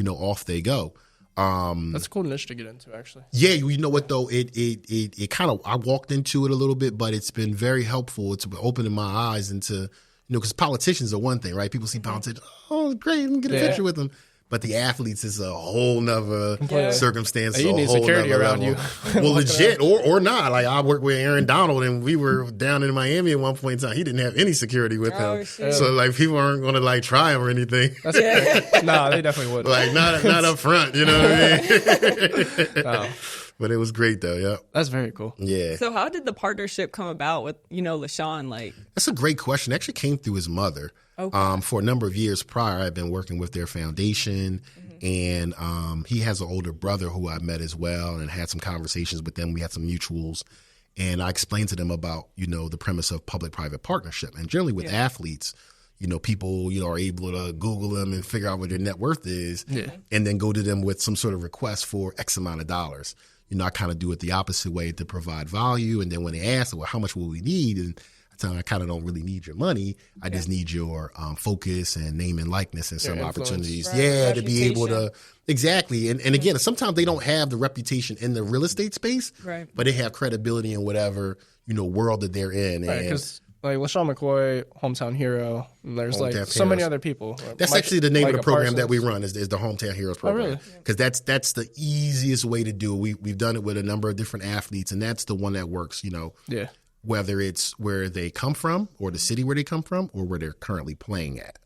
off they go. That's a cool niche to get into, actually. Yeah, you know what though? It kind of, I walked into it a little bit, but it's been very helpful. It's been opening my eyes into, because politicians are one thing, right? People see politicians, oh, great, let me get a picture with them. But the athletes is a whole nother circumstance. You need security around you. Well, legit or not. Like, I worked with Aaron Donald, and we were down in Miami at one point in time. He didn't have any security with him. Shit. So like, people aren't going to try him or anything. No, they definitely wouldn't. Like, not up front. You know what I mean? No. But it was great though. Yeah. That's very cool. Yeah. So how did the partnership come about with, LeSean? Like, that's a great question. It actually came through his mother. Okay. For a number of years prior, I've been working with their foundation, and he has an older brother who I met as well, and had some conversations with them. We had some mutuals, and I explained to them about the premise of public-private partnership, and generally with athletes. People, are able to Google them and figure out what their net worth is, and then go to them with some sort of request for X amount of dollars. I kind of do it the opposite way to provide value. And then when they ask, well, how much will we need? And I tell them, I kind of don't really need your money. I just need your focus and name and likeness and some opportunities. Right. To be able to. Exactly. And again, sometimes they don't have the reputation in the real estate space, but they have credibility in whatever, world that they're in. Right, because like LeSean McCoy, hometown hero. There's so many other people. That's actually the name of the program that we run is the Hometown Heroes program. Oh, really? Because that's the easiest way to do it. We've done it with a number of different athletes, and that's the one that works. Whether it's where they come from, or the city where they come from, or where they're currently playing at.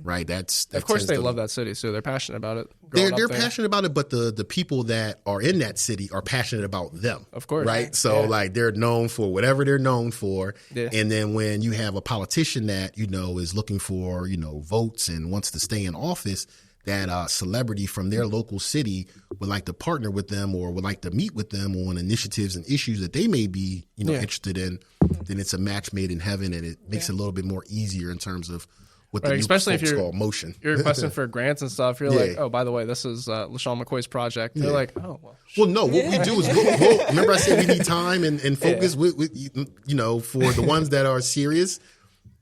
Right. That of course they love that city, so they're passionate about it. They're passionate about it, but the people that are in that city are passionate about them. Of course. Right. So they're known for whatever they're known for. Yeah. And then when you have a politician that, is looking for, votes and wants to stay in office, that celebrity from their local city would like to partner with them or would like to meet with them on initiatives and issues that they may be, interested in, then it's a match made in heaven, and it makes it a little bit more easier in terms of what the especially if call motion. You're requesting for grants and stuff. You're like, oh, by the way, this is LeSean McCoy's project. They're like, oh, well. Well, no, what we do is we'll remember I said we need time and focus with for the ones that are serious.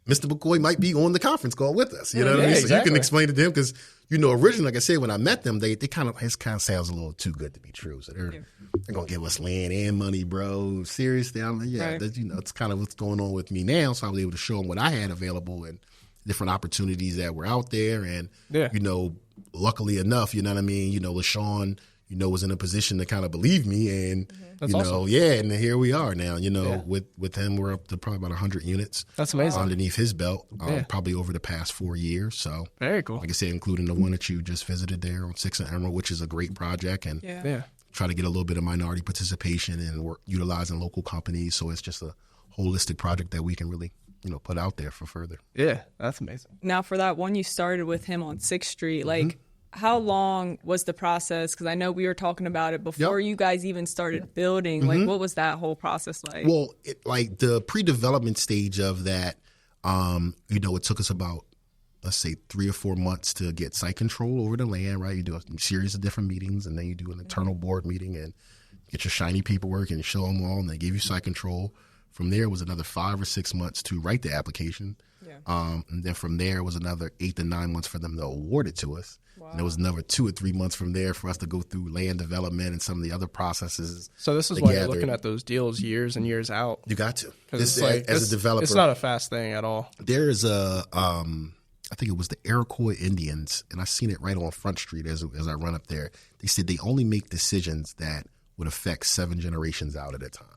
Mr. McCoy might be on the conference call with us. You know what I mean? So you can explain to them because, originally, like I said, when I met them, it kind of sounds a little too good to be true. So they're going to give us land and money, bro. Seriously? I'm like, it's kind of what's going on with me now. So I was able to show them what I had available and different opportunities that were out there. And, luckily enough, LeSean, was in a position to kind of believe me. And, awesome. And here we are now, with him, we're up to probably about 100 units. That's amazing. Underneath his belt, probably over the past 4 years. So very cool. Like I said, including the one that you just visited there on 6th and Emerald, which is a great project. And try to get a little bit of minority participation and work utilizing local companies. So it's just a holistic project that we can really put out there for further. Yeah, that's amazing. Now, for that one you started with him on 6th Street, like, how long was the process? Because I know we were talking about it before you guys even started building. Like, what was that whole process like? Well, the pre-development stage of that, it took us about, let's say, 3 or 4 months to get site control over the land, right? You do a series of different meetings, and then you do an internal board meeting and get your shiny paperwork and show them all, and they give you site control. From there was another 5 or 6 months to write the application. And then from there was another 8 to 9 months for them to award it to us. Wow. And there was another 2 or 3 months from there for us to go through land development and some of the other processes. So this is why you're looking at those deals years and years out. You got to. As a developer, it's not a fast thing at all. There's I think it was the Iroquois Indians, and I seen it right on Front Street as I run up there. They said they only make decisions that would affect 7 generations out at a time.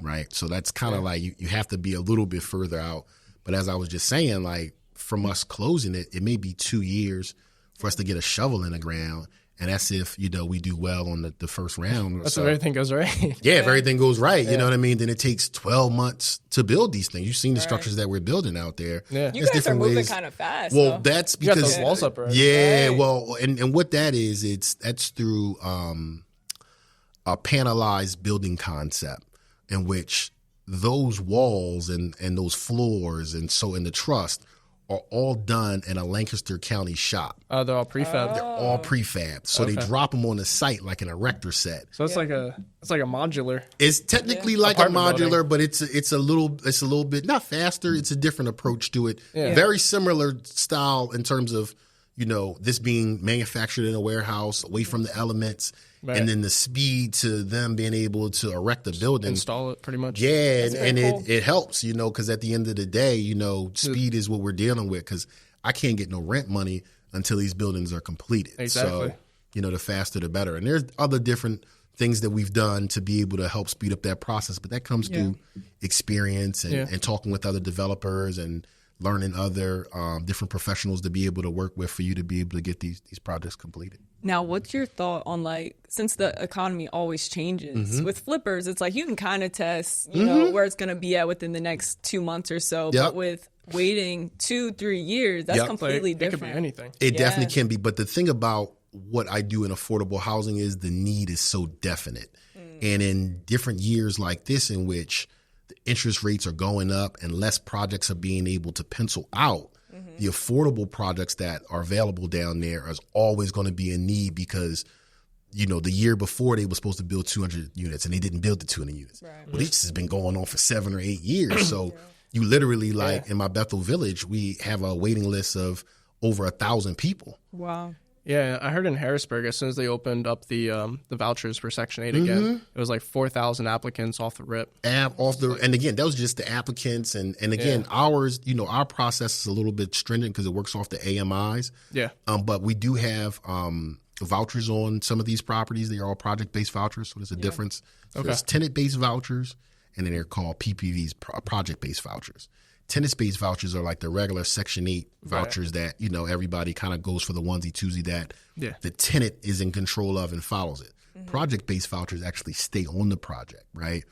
Right. So that's kind of like you have to be a little bit further out. But as I was just saying, like from us closing it, it may be 2 years for us to get a shovel in the ground. And that's if, we do well on the first round. That's if everything goes right. If everything goes right, you know what I mean? Then it takes 12 months to build these things. You've seen the structures that we're building out there. Yeah. You guys are moving kind of fast. Well, that's because you got those walls up already. Yeah, well, and what that is, that's through a panelized building concept, in which those walls and those floors and so in the truss are all done in a Lancaster County shop. Oh, they're all prefab. They're all prefab. So they drop them on the site like an erector set. So it's like a modular. It's technically like apartment a modular, building. But it's a little bit not faster. It's a different approach to it. Yeah. Very similar style in terms of this being manufactured in a warehouse away from the elements. Right. And then the speed to them being able to erect the building. Install it pretty much. Yeah, and cool. it helps, because at the end of the day, speed is what we're dealing with, because I can't get no rent money until these buildings are completed. Exactly. So, the faster the better. And there's other different things that we've done to be able to help speed up that process, but that comes through experience and talking with other developers and learning other different professionals to be able to work with for you to be able to get these projects completed. Now, what's your thought on, like, since the economy always changes, with flippers, it's like you can kind of test, you know, where it's going to be at within the next 2 months or so. But with waiting 2-3 years, that's completely different. It could be anything. It definitely can be. But the thing about what I do in affordable housing is the need is so definite. And in different years like this, in which the interest rates are going up and less projects are being able to pencil out, the affordable projects that are available down there is always going to be in need because, you know, the year before they were supposed to build 200 units and they didn't build the 200 units. Right. Well, this has been going on for 7 or 8 years. So you literally, like in my Bethel village, we have a waiting list of over 1,000 people. Wow. Yeah, I heard in Harrisburg, as soon as they opened up the vouchers for Section 8 again, it was like 4,000 applicants off the rip. And again, that was just the applicants. And again, ours, you know, our process is a little bit stringent because it works off the AMIs. Yeah. But we do have vouchers on some of these properties. They are all project-based vouchers, so there's a difference. So there's tenant-based vouchers, and then they're called PPVs, project-based vouchers. Tenant-based vouchers are like the regular Section 8 vouchers that, you know, everybody kind of goes for the onesie-twosie that the tenant is in control of and follows it. Project-based vouchers actually stay on the project, right?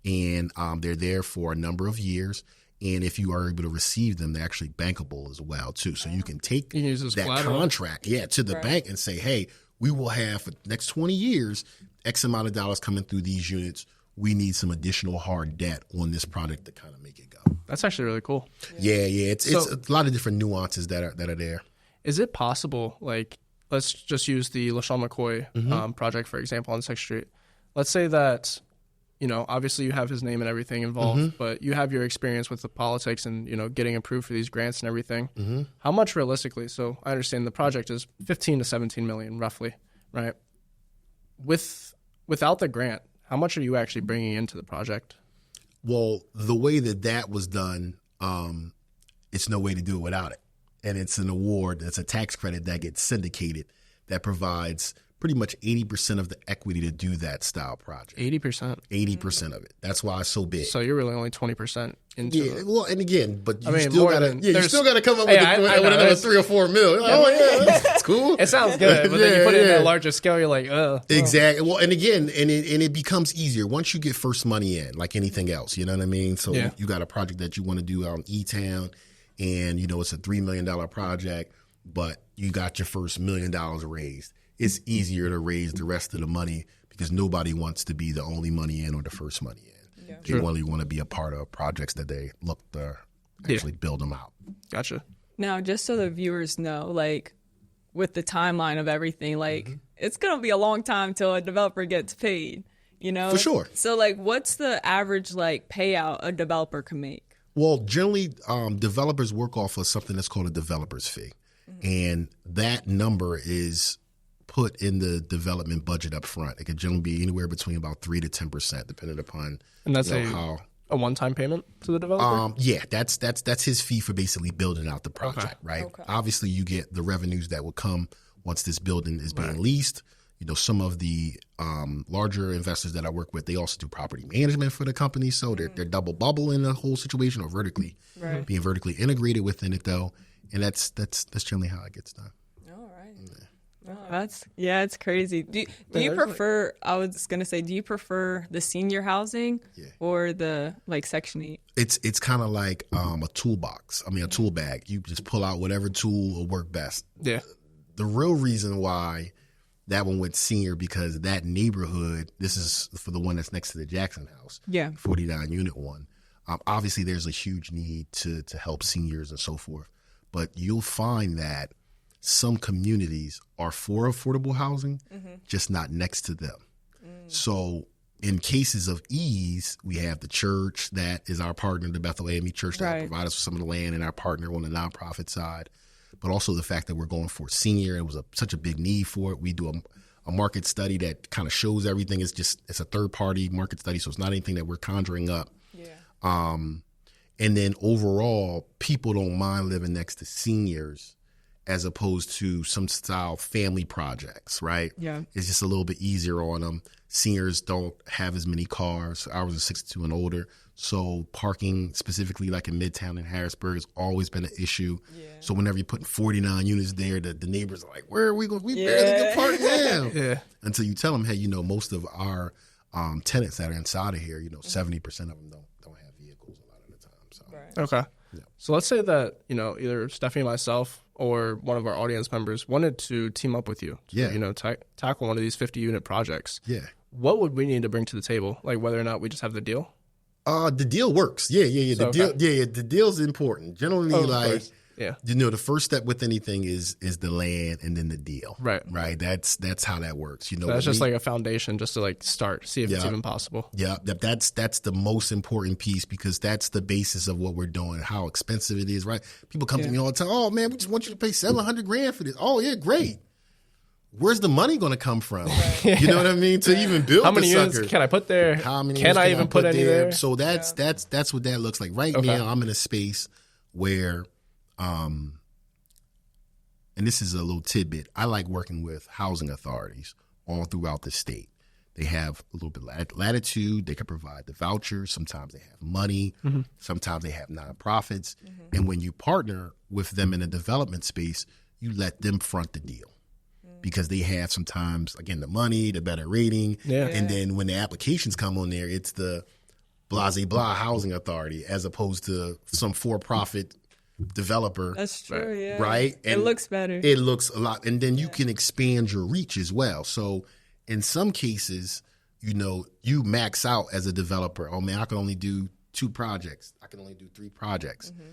And they're there for a number of years. And if you are able to receive them, they're actually bankable as well, too. So you can take that contract to the bank and say, hey, we will have for the next 20 years, X amount of dollars coming through these units. We need some additional hard debt on this product to kind of make it go. That's actually really cool. Yeah. It's a lot of different nuances that are there. Is it possible, like, let's just use the LeSean McCoy project, for example, on 6th Street. Let's say that, you know, obviously you have his name and everything involved, but you have your experience with the politics and, you know, getting approved for these grants and everything. How much realistically, so I understand the project is 15 to 17 million roughly, right? Without the grant, how much are you actually bringing into the project? Well, the way that was done, it's no way to do it without it. And it's an award, that's a tax credit that gets syndicated that provides pretty much 80% of the equity to do that style project. 80%? 80% of it. That's why it's so big. So you're really only 20% into it. Well, and again, but you still got to come up with another 3 or 4 million. Like, that's cool. It sounds good, but then you put it in a larger scale, you're like, Exactly. Well, and again, and it becomes easier once you get first money in, like anything else. You know what I mean? So you got a project that you want to do out in E-Town, and, you know, it's a $3 million project, but you got your first $1 million raised. It's easier to raise the rest of the money because nobody wants to be the only money in or the first money in. Yeah. They really want to be a part of projects that they look to actually build them out. Gotcha. Now, just so the viewers know, like, with the timeline of everything, like, it's going to be a long time till a developer gets paid, you know? For sure. So, like, what's the average, like, payout a developer can make? Well, generally, developers work off of something that's called a developer's fee. And that number is put in the development budget up front. It could generally be anywhere between about 3 to 10%, depending upon how a one-time payment to the developer. Yeah, that's his fee for basically building out the project, right? Okay. Obviously, you get the revenues that will come once this building is being leased. You know, some of the larger investors that I work with, they also do property management for the company, so they're double bubble in the whole situation, or being vertically integrated within it, though, and that's generally how it gets done. It's crazy. Do you prefer? I was gonna say, do you prefer the senior housing or the Section 8? It's kind of like a toolbox. I mean, a tool bag. You just pull out whatever tool will work best. Yeah. The real reason why that one went senior, because that neighborhood. This is for the one that's next to the Jackson House. 49 unit one. Obviously, there's a huge need to help seniors and so forth, but you'll find that some communities are for affordable housing, just not next to them. So in cases of ease, we have the church that is our partner, the Bethel AME Church, that provides us with some of the land, and our partner on the nonprofit side. But also the fact that we're going for senior, it was such a big need for it. We do a market study that kind of shows everything. It's a third-party market study, so it's not anything that we're conjuring up. And then overall, people don't mind living next to seniors as opposed to some style family projects, right? Yeah. It's just a little bit easier on them. Seniors don't have as many cars. Ours are 62 and older. So parking, specifically like in Midtown and Harrisburg, has always been an issue. Yeah. So whenever you're putting 49 units there, the neighbors are like, where are we going? We barely get parked now. Yeah. Until you tell them, hey, most of our tenants that are inside of here, 70% of them don't have vehicles a lot of the time. So. Right. Okay. Yeah. So let's say that, either Stefanie, myself, or one of our audience members wanted to team up with you to, tackle one of these 50-unit projects. Yeah. What would we need to bring to the table? Like whether or not we just have the deal? The deal works. Yeah. The deal's important. Generally, the first step with anything is the land and then the deal. Right. That's how that works. So that's just like a foundation just to like start, see if it's even possible. Yeah. That's the most important piece because that's the basis of what we're doing, how expensive it is, right? People come to me all the time. Oh man, we just want you to pay $700,000 for this. Oh yeah, great. Where's the money going to come from? You know what I mean? To even build how many units can I put there? How many can I even put any there? So that's what that looks like. Right now, I'm in a space where, and this is a little tidbit. I like working with housing authorities all throughout the state. They have a little bit of latitude. They can provide the vouchers. Sometimes they have money. Mm-hmm. Sometimes they have nonprofits. Mm-hmm. And when you partner with them in a development space, you let them front the deal. Because they have sometimes, again, the money, the better rating. Yeah. And then when the applications come on there, it's the blah housing authority as opposed to some for-profit developer. That's true, yeah. Right? And it looks better. It looks a lot. And then you can expand your reach as well. So in some cases, you max out as a developer. Oh, man, I can only do 2 projects. I can only do 3 projects. Mm-hmm.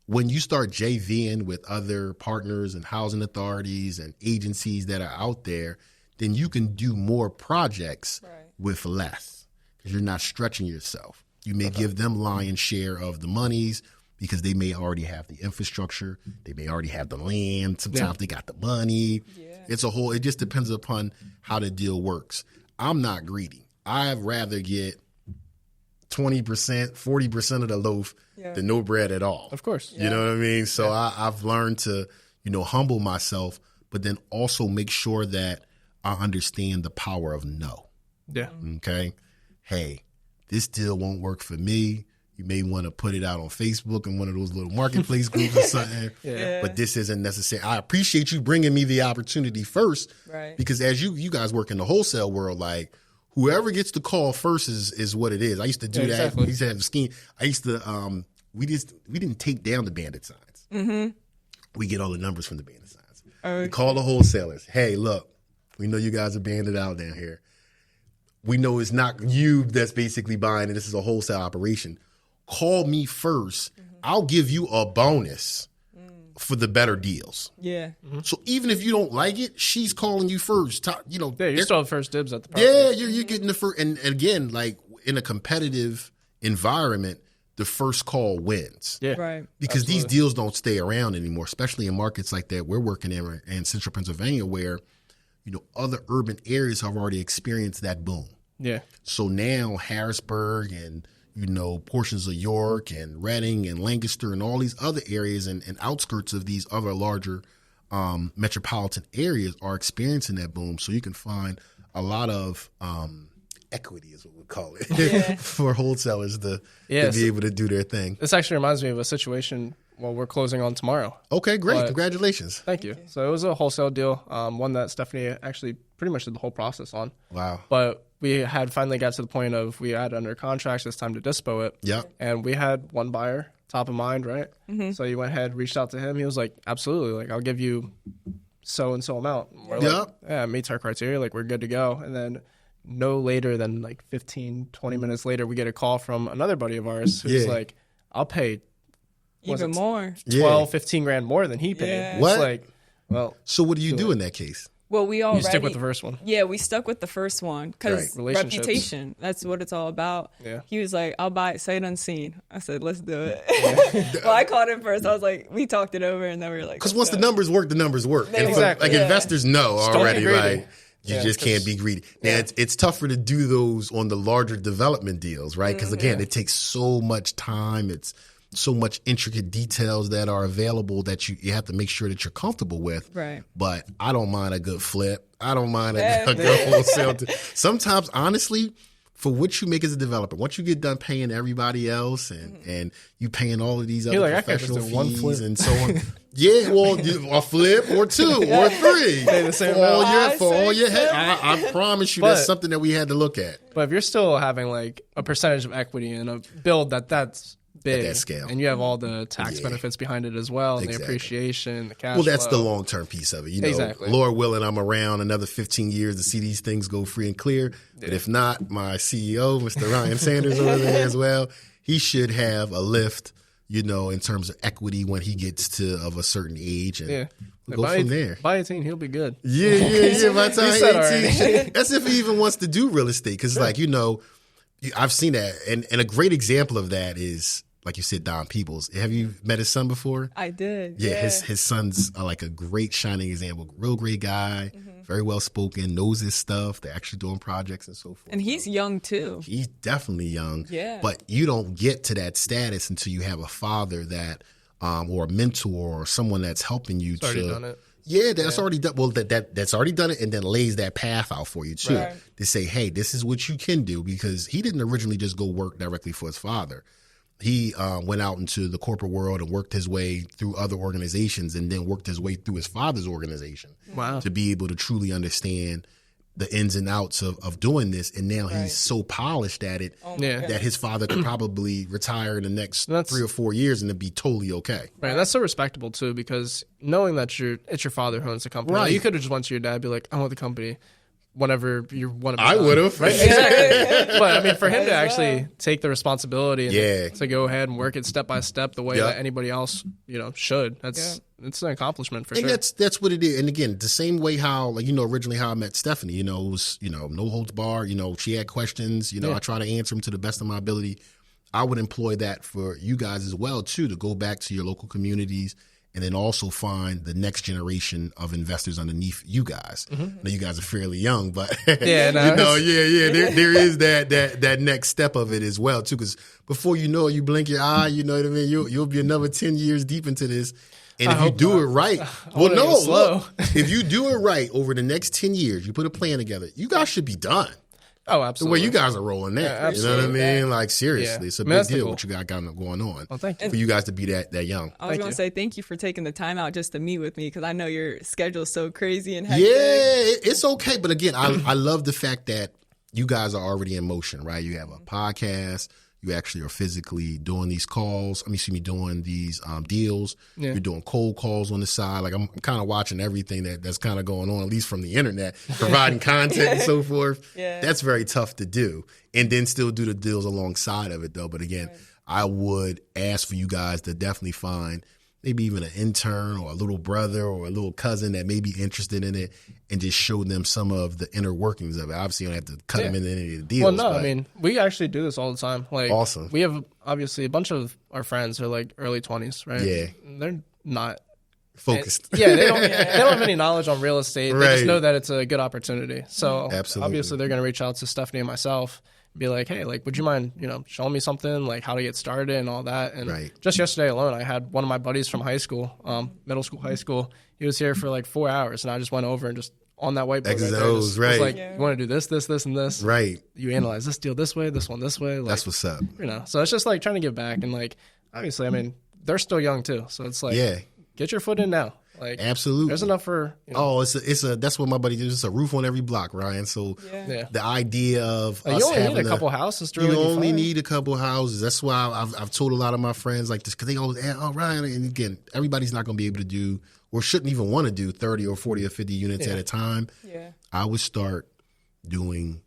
When you start JVing with other partners and housing authorities and agencies that are out there, then you can do more projects with less because you're not stretching yourself. You may give them lion's share of the monies because they may already have the infrastructure. They may already have the land. Sometimes they got the money. Yeah. It just depends upon how the deal works. I'm not greedy. I'd rather get 20%, 40% of the loaf than no bread at all. Of course. You know what I mean? So I've learned to, humble myself, but then also make sure that I understand the power of no. Yeah. Okay? Hey, this deal won't work for me. You may want to put it out on Facebook in one of those little marketplace groups or something. But this isn't necessary. I appreciate you bringing me the opportunity first. Right. Because as you guys work in the wholesale world, like, whoever gets the call first is what it is. I used to do that. Exactly. We used to have a scheme. I used to we didn't take down the bandit signs. Mm-hmm. We get all the numbers from the bandit signs. Okay. We call the wholesalers. Hey, look, we know you guys are banded out down here. We know it's not you that's basically buying it. This is a wholesale operation. Call me first. Mm-hmm. I'll give you a bonus for the better deals. Yeah. Mm-hmm. So even if you don't like it, she's calling you first. You still have first dibs at the property. Yeah, you're getting the first. And again, like in a competitive environment, the first call wins. Yeah. Right. Because these deals don't stay around anymore, especially in markets like that we're working in central Pennsylvania where, other urban areas have already experienced that boom. Yeah. So now Harrisburg and portions of York and Reading and Lancaster and all these other areas and outskirts of these other larger metropolitan areas are experiencing that boom. So you can find a lot of equity is what we call it for wholesalers to be able to do their thing. This actually reminds me of a situation we're closing on tomorrow. Okay, great. Congratulations. Thank you. So it was a wholesale deal, one that Stefanie actually pretty much did the whole process on. Wow. But we had finally got to the point of we had under contract. It's time to dispo it. Yeah. And we had one buyer top of mind, right? Mm-hmm. So you went ahead, reached out to him. He was like, absolutely. Like, I'll give you so-and-so amount. We're like, yeah, it meets our criteria. Like, we're good to go. And then no later than like 15, 20 minutes later, we get a call from another buddy of ours who's like, I'll pay even more. 12, 15 grand more than he paid. Yeah. What? It's like, well. So what do you do in that case? Well, you stick with the first one. Yeah, we stuck with the first one because reputation. That's what it's all about. Yeah. He was like, I'll buy it sight unseen. I said, let's do it. Yeah. Well, I called him first. I was like, we talked it over, and then we were like, because once the numbers work, the numbers work. Exactly. Like investors know already, right? You just can't be greedy. Now, it's tougher to do those on the larger development deals, right? Because, again, it takes so much time. It's so much intricate details that are available that you have to make sure that you're comfortable with. Right. But I don't mind a good flip. I don't mind a good wholesale. Sometimes, honestly, for what you make as a developer, once you get done paying everybody else and you paying all of these other professional fees and so on. Yeah, well, a flip or two or three. Pay the same for all your head. I promise you that's something that we had to look at. But if you're still having like a percentage of equity in a build that's big at that scale, and you have all the tax benefits behind it as well, and the appreciation, the cash well, that's flow. the long-term piece of it. You know, exactly. Lord willing, I'm around another 15 years to see these things go free and clear. But if not, my CEO, Mr. Ryan Sanders over there as well, he should have a lift, you know, in terms of equity when he gets to of a certain age, and we'll go from there. By 18, he'll be good. Yeah. By the time 18, that's if he even wants to do real estate. Because, like, you know, I've seen that, and a great example of that is, like you said, Don Peoples. Have you met his son before? I did. Yeah, his son's like a great shining example. Real great guy, very well spoken, knows his stuff. They're actually doing projects and so forth. And he's young too. He's definitely young. Yeah. But you don't get to that status until you have a father that, or a mentor or someone that's helping you already done it. Yeah, that's already done. Well, that's already done it, and then lays that path out for you too. Right. To say, hey, this is what you can do, because he didn't originally just go work directly for his father. He went out into the corporate world and worked his way through other organizations, and then worked his way through his father's organization. Wow. To be able to truly understand the ins and outs of doing this. And now he's so polished at it that his father could probably retire in the next 3 or 4 years and it'd be totally okay. Right. That's so respectable too, because knowing that it's your father who owns the company. Right. Like, you could have just went to your dad and be like, I want the company. Whenever you want to be I would have. Right? Exactly. But I mean, for him to actually take the responsibility and to go ahead and work it step by step the way that anybody else, you know, should. It's an accomplishment for sure. And that's what it is. And again, the same way how, like, you know, originally how I met Stefanie, you know, it was, you know, no holds barred, you know, she had questions, you know, I try to answer them to the best of my ability. I would employ that for you guys as well too, to go back to your local communities and then also find the next generation of investors underneath you guys. Now, you guys are fairly young, but there is that next step of it as well too. Because before you know it, you blink your eye, you know what I mean. You'll be another 10 years deep into this, and if you do it right, if you do it right over the next 10 years, you put a plan together, you guys should be done. Oh, absolutely. The way you guys are rolling there. You know what I mean? Like, seriously, it's a big deal what you got going on. Well, thank you. For you guys to be that young. I was going to say thank you for taking the time out just to meet with me, because I know your schedule's so crazy and hectic. Yeah, it's okay. But again, I love the fact that you guys are already in motion, right? You have a podcast. You actually are physically doing these calls. Doing these deals. Yeah. You're doing cold calls on the side. Like, I'm kind of watching everything that's kind of going on, at least from the internet, providing content and so forth. Yeah. That's very tough to do. And then still do the deals alongside of it, though. But again, I would ask for you guys to definitely find maybe even an intern or a little brother or a little cousin that may be interested in it, and just show them some of the inner workings of it. Obviously, you don't have to cut them into any of the deals. Well, no, I mean, we actually do this all the time. Like, awesome. We have, obviously, a bunch of our friends are like early 20s, right? Yeah. They're not focused. They don't have any knowledge on real estate. They just know that it's a good opportunity. So obviously they're going to reach out to Stefanie and myself, be like, hey, like, would you mind, you know, showing me something, like how to get started and all that. And just yesterday alone, I had one of my buddies from high school, middle school, high school. He was here for like 4 hours, and I just went over and just on that whiteboard was like, you want to do this, and this. Right. You analyze this deal this way, this one this way. Like, that's what's up. You know, so it's just like trying to give back. And like, obviously, I mean, they're still young too. So it's like, get your foot in now. Like, absolutely, there's enough for. You know. It's a that's what my buddy did. It's a roof on every block, Ryan. So the idea of us you only having need a couple houses to really you only need a couple houses. That's why I've told a lot of my friends like this, because they always Ryan, and again, everybody's not going to be able to do or shouldn't even want to do 30 or 40 or 50 units at a time. Yeah, I would start doing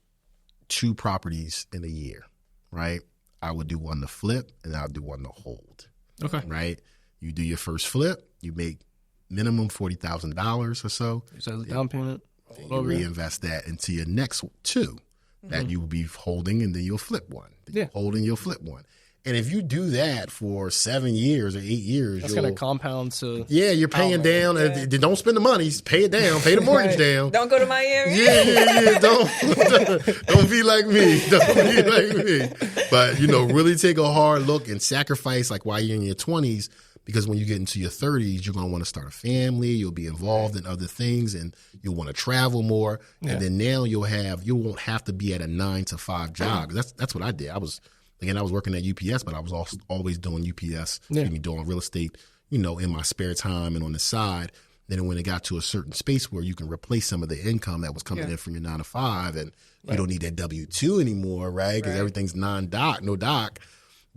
2 properties in a year. Right, I would do one to flip, and I'll do one to hold. Okay, right. You do your first flip, you make minimum $40,000 or so. So the down payment. You reinvest that into your next 2 that you will be holding, and then you'll flip one. Holding, you'll flip one. And if you do that for 7 years or 8 years, that's going to compound to. Yeah, you're paying down. Yeah. Don't spend the money. Pay it down. Pay the mortgage down. Don't go to Miami. Yeah. Don't be like me. Don't be like me. But, really take a hard look and sacrifice like while you're in your 20s, because when you get into your 30s, you're going to want to start a family. You'll be involved in other things, and you'll want to travel more. Yeah. And then now you won't have to be at a 9-to-5 job. That's what I did. I was working at UPS, but I was also always doing UPS, doing real estate, in my spare time and on the side. Then when it got to a certain space where you can replace some of the income that was coming in from your 9-to-5, and you don't need that W-2 anymore, right? Because everything's non-doc, no doc,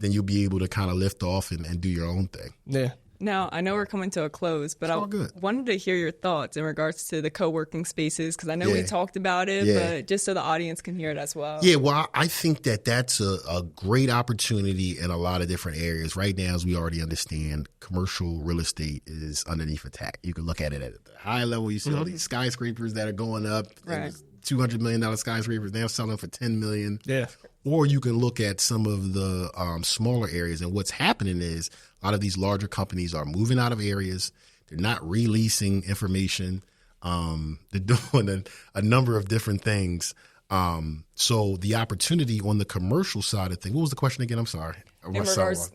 then you'll be able to kind of lift off and do your own thing. Yeah. Now, I know we're coming to a close, but I wanted to hear your thoughts in regards to the co-working spaces, because I know we talked about it, but just so the audience can hear it as well. Yeah, well, I think that's a great opportunity in a lot of different areas. Right now, as we already understand, commercial real estate is underneath attack. You can look at it at the high level. You see all these skyscrapers that are going up. Right. $200 million skyscrapers, they're selling for $10 million. Yeah. Or you can look at some of the smaller areas. And what's happening is a lot of these larger companies are moving out of areas. They're not releasing information. They're doing a number of different things. So the opportunity on the commercial side of things, what was the question again? I'm sorry.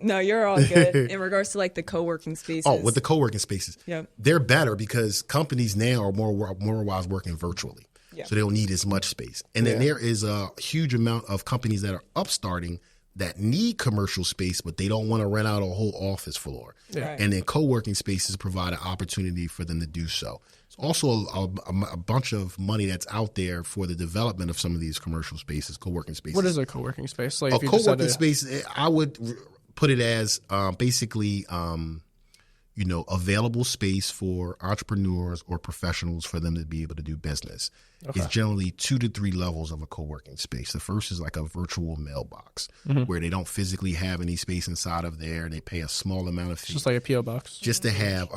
No, you're all good. In regards to like the co-working spaces. Oh, with the co-working spaces. They're better because companies now are more wise working virtually. So they don't need as much space. And then there is a huge amount of companies that are upstarting that need commercial space, but they don't want to rent out a whole office floor. And then co-working spaces provide an opportunity for them to do so. There's also a bunch of money that's out there for the development of some of these commercial spaces, co-working spaces. What is a co-working space? Like a co-working space, I would put it as basically available space for entrepreneurs or professionals for them to be able to do business. It's generally 2 to 3 levels of a co-working space. The first is like a virtual mailbox where they don't physically have any space inside of there, and they pay a small amount of fee. Just like a P.O. box. Just to have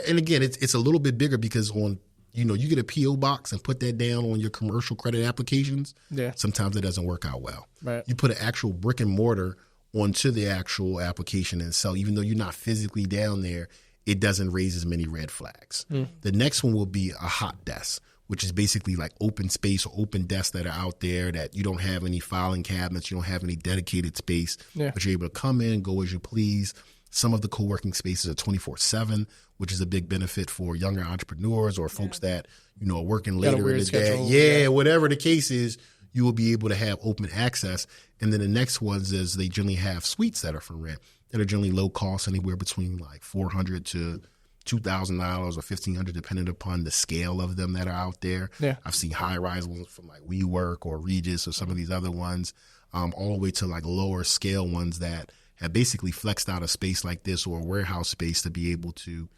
and again, it's a little bit bigger because you get a P.O. box and put that down on your commercial credit applications. Sometimes it doesn't work out well. You put an actual brick and mortar onto the actual application and sell, even though you're not physically down there, it doesn't raise as many red flags. The next one will be a hot desk, which is basically like open space or open desks that are out there that you don't have any filing cabinets, you don't have any dedicated space, but you're able to come in, go as you please. Some of the co-working spaces are 24/7, which is a big benefit for younger entrepreneurs or folks that, are working later in the day. Whatever the case is, you will be able to have open access. And then the next ones is they generally have suites that are for rent that are generally low cost, anywhere between like $400 to $2,000 or $1,500, depending upon the scale of them that are out there. I've seen high-rise ones from like WeWork or Regis or some of these other ones, all the way to like lower scale ones that have basically flexed out a space like this or a warehouse space to be able to,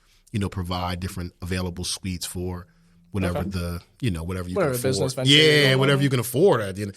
provide different available suites for whatever whatever you can afford. Business venture whatever you can afford at the end.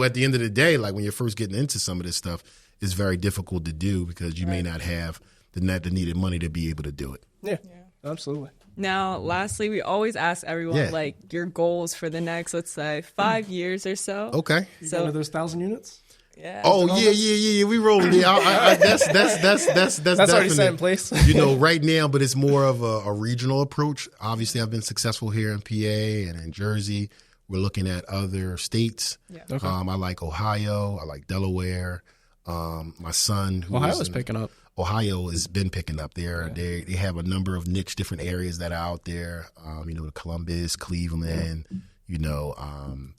At the end of the day, like when you're first getting into some of this stuff, it's very difficult to do because you may not have the needed money to be able to do it. Yeah, absolutely. Now, lastly, we always ask everyone like your goals for the next, let's say, 5 years or so. Okay. So one of those 1,000 units. Yeah. Oh yeah. We rolling. That's already set in place. Right now, but it's more of a regional approach. Obviously, I've been successful here in PA and in Jersey. We're looking at other states. I like Ohio. I like Delaware. My son, Ohio's picking up. Ohio has been picking up there. They have a number of niche different areas that are out there. Columbus, Cleveland.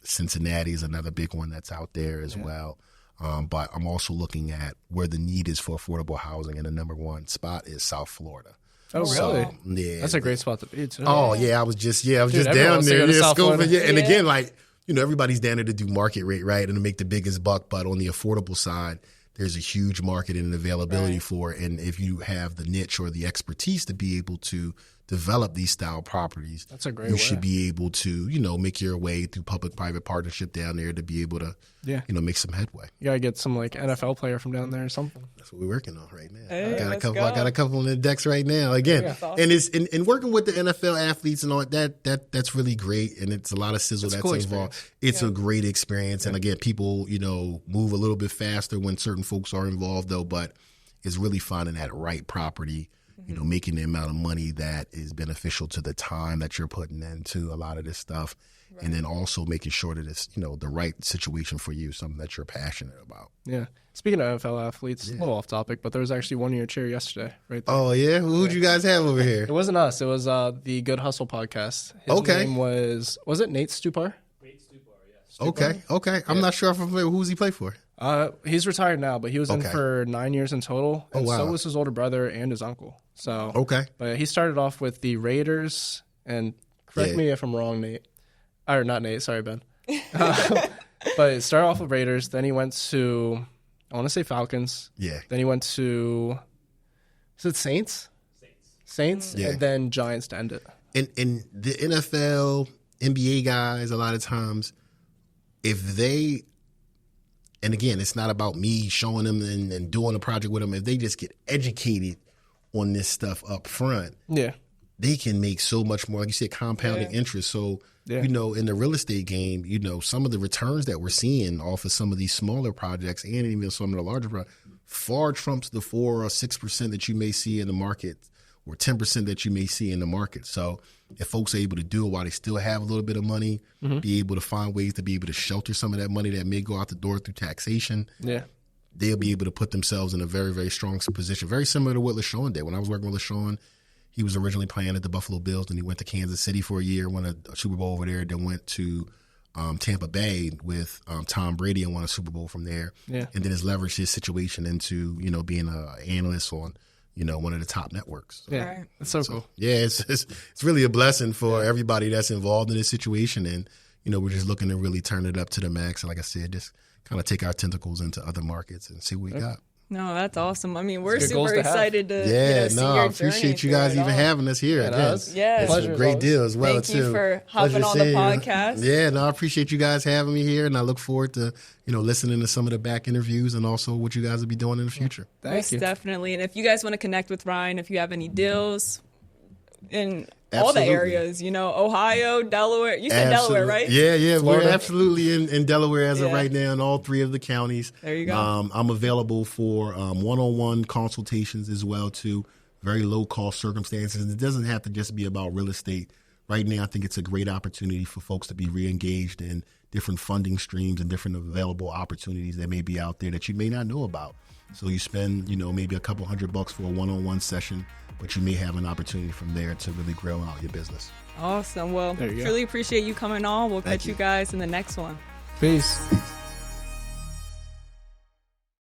Cincinnati is another big one that's out there as well. But I'm also looking at where the need is for affordable housing, and the number one spot is South Florida. Oh, really? So, yeah. That's a great spot to be, too. Oh, yeah. I was just down there. And again, everybody's down there to do market rate, right, and to make the biggest buck. But on the affordable side, there's a huge market and availability for it. And if you have the niche or the expertise to be able to develop these style properties, that's a great you way. should be able to, make your way through public-private partnership down there to be able to, make some headway. You gotta get some like NFL player from down there or something. That's what we're working on right now. Hey, I got a couple on the decks right now. Again, awesome. And it's in working with the NFL athletes and all that's really great. And it's a lot of sizzle that's cool involved. It's a great experience. And again, people, move a little bit faster when certain folks are involved though, but it's really finding that right property, making the amount of money that is beneficial to the time that you're putting into a lot of this stuff. Right. And then also making sure that it's, the right situation for you, something that you're passionate about. Yeah. Speaking of NFL athletes, a little off topic, but there was actually one in your chair yesterday, right there. Oh, yeah? Who'd you guys have over here? It wasn't us. It was the Good Hustle podcast. His name was it Nate Stupar? Nate Stupar, yes. Okay. I'm not sure if I'm familiar. Who's he play for? He's retired now, but he was in for 9 years in total. And so was his older brother and his uncle. So but he started off with the Raiders, and correct me if I'm wrong, Nate. Or not Nate, sorry, Ben. But it started off with Raiders, then he went to, I want to say Falcons. Yeah. Then he went to, is it Saints? Saints, and then Giants to end it. And the NFL, NBA guys, a lot of times, if they, and again, it's not about me showing them and doing a project with them. If they just get educated on this stuff up front, they can make so much more, like you said, compounding interest. So, in the real estate game, some of the returns that we're seeing off of some of these smaller projects and even some of the larger projects far trumps the 4 or 6% that you may see in the market or 10% that you may see in the market. So if folks are able to do it while they still have a little bit of money, be able to find ways to be able to shelter some of that money that may go out the door through taxation, they'll be able to put themselves in a very, very strong position. Very similar to what LeSean did. When I was working with LeSean, he was originally playing at the Buffalo Bills, and he went to Kansas City for a year, won a Super Bowl over there, then went to Tampa Bay with Tom Brady and won a Super Bowl from there. Yeah. And then has leveraged his situation into, being an analyst on, one of the top networks. So, yeah, that's so cool. Yeah, it's really a blessing for everybody that's involved in this situation. And, we're just looking to really turn it up to the max. And like I said, just kind of take our tentacles into other markets and see what we got. No, that's awesome. I mean, we're super excited to see your I appreciate you guys even having us here. Yes. It's a great deal as well, too. Thank you for hopping on the podcast. Yeah, no, I appreciate you guys having me here, and I look forward to, listening to some of the back interviews and also what you guys will be doing in the future. Thank you. Definitely. And if you guys want to connect with Ryan, if you have any deals in all the areas, Ohio, Delaware. You said Delaware, right? Yeah. Florida. We're absolutely in Delaware as of right now in all 3 of the counties. There you go. I'm available for one-on-one consultations as well, too. Very low-cost circumstances. It doesn't have to just be about real estate. Right now, I think it's a great opportunity for folks to be re-engaged in different funding streams and different available opportunities that may be out there that you may not know about. So you spend, maybe a couple $100 for a one-on-one session, but you may have an opportunity from there to really grow out your business. Awesome. Well, truly appreciate you coming on. We'll catch you guys in the next one. Peace.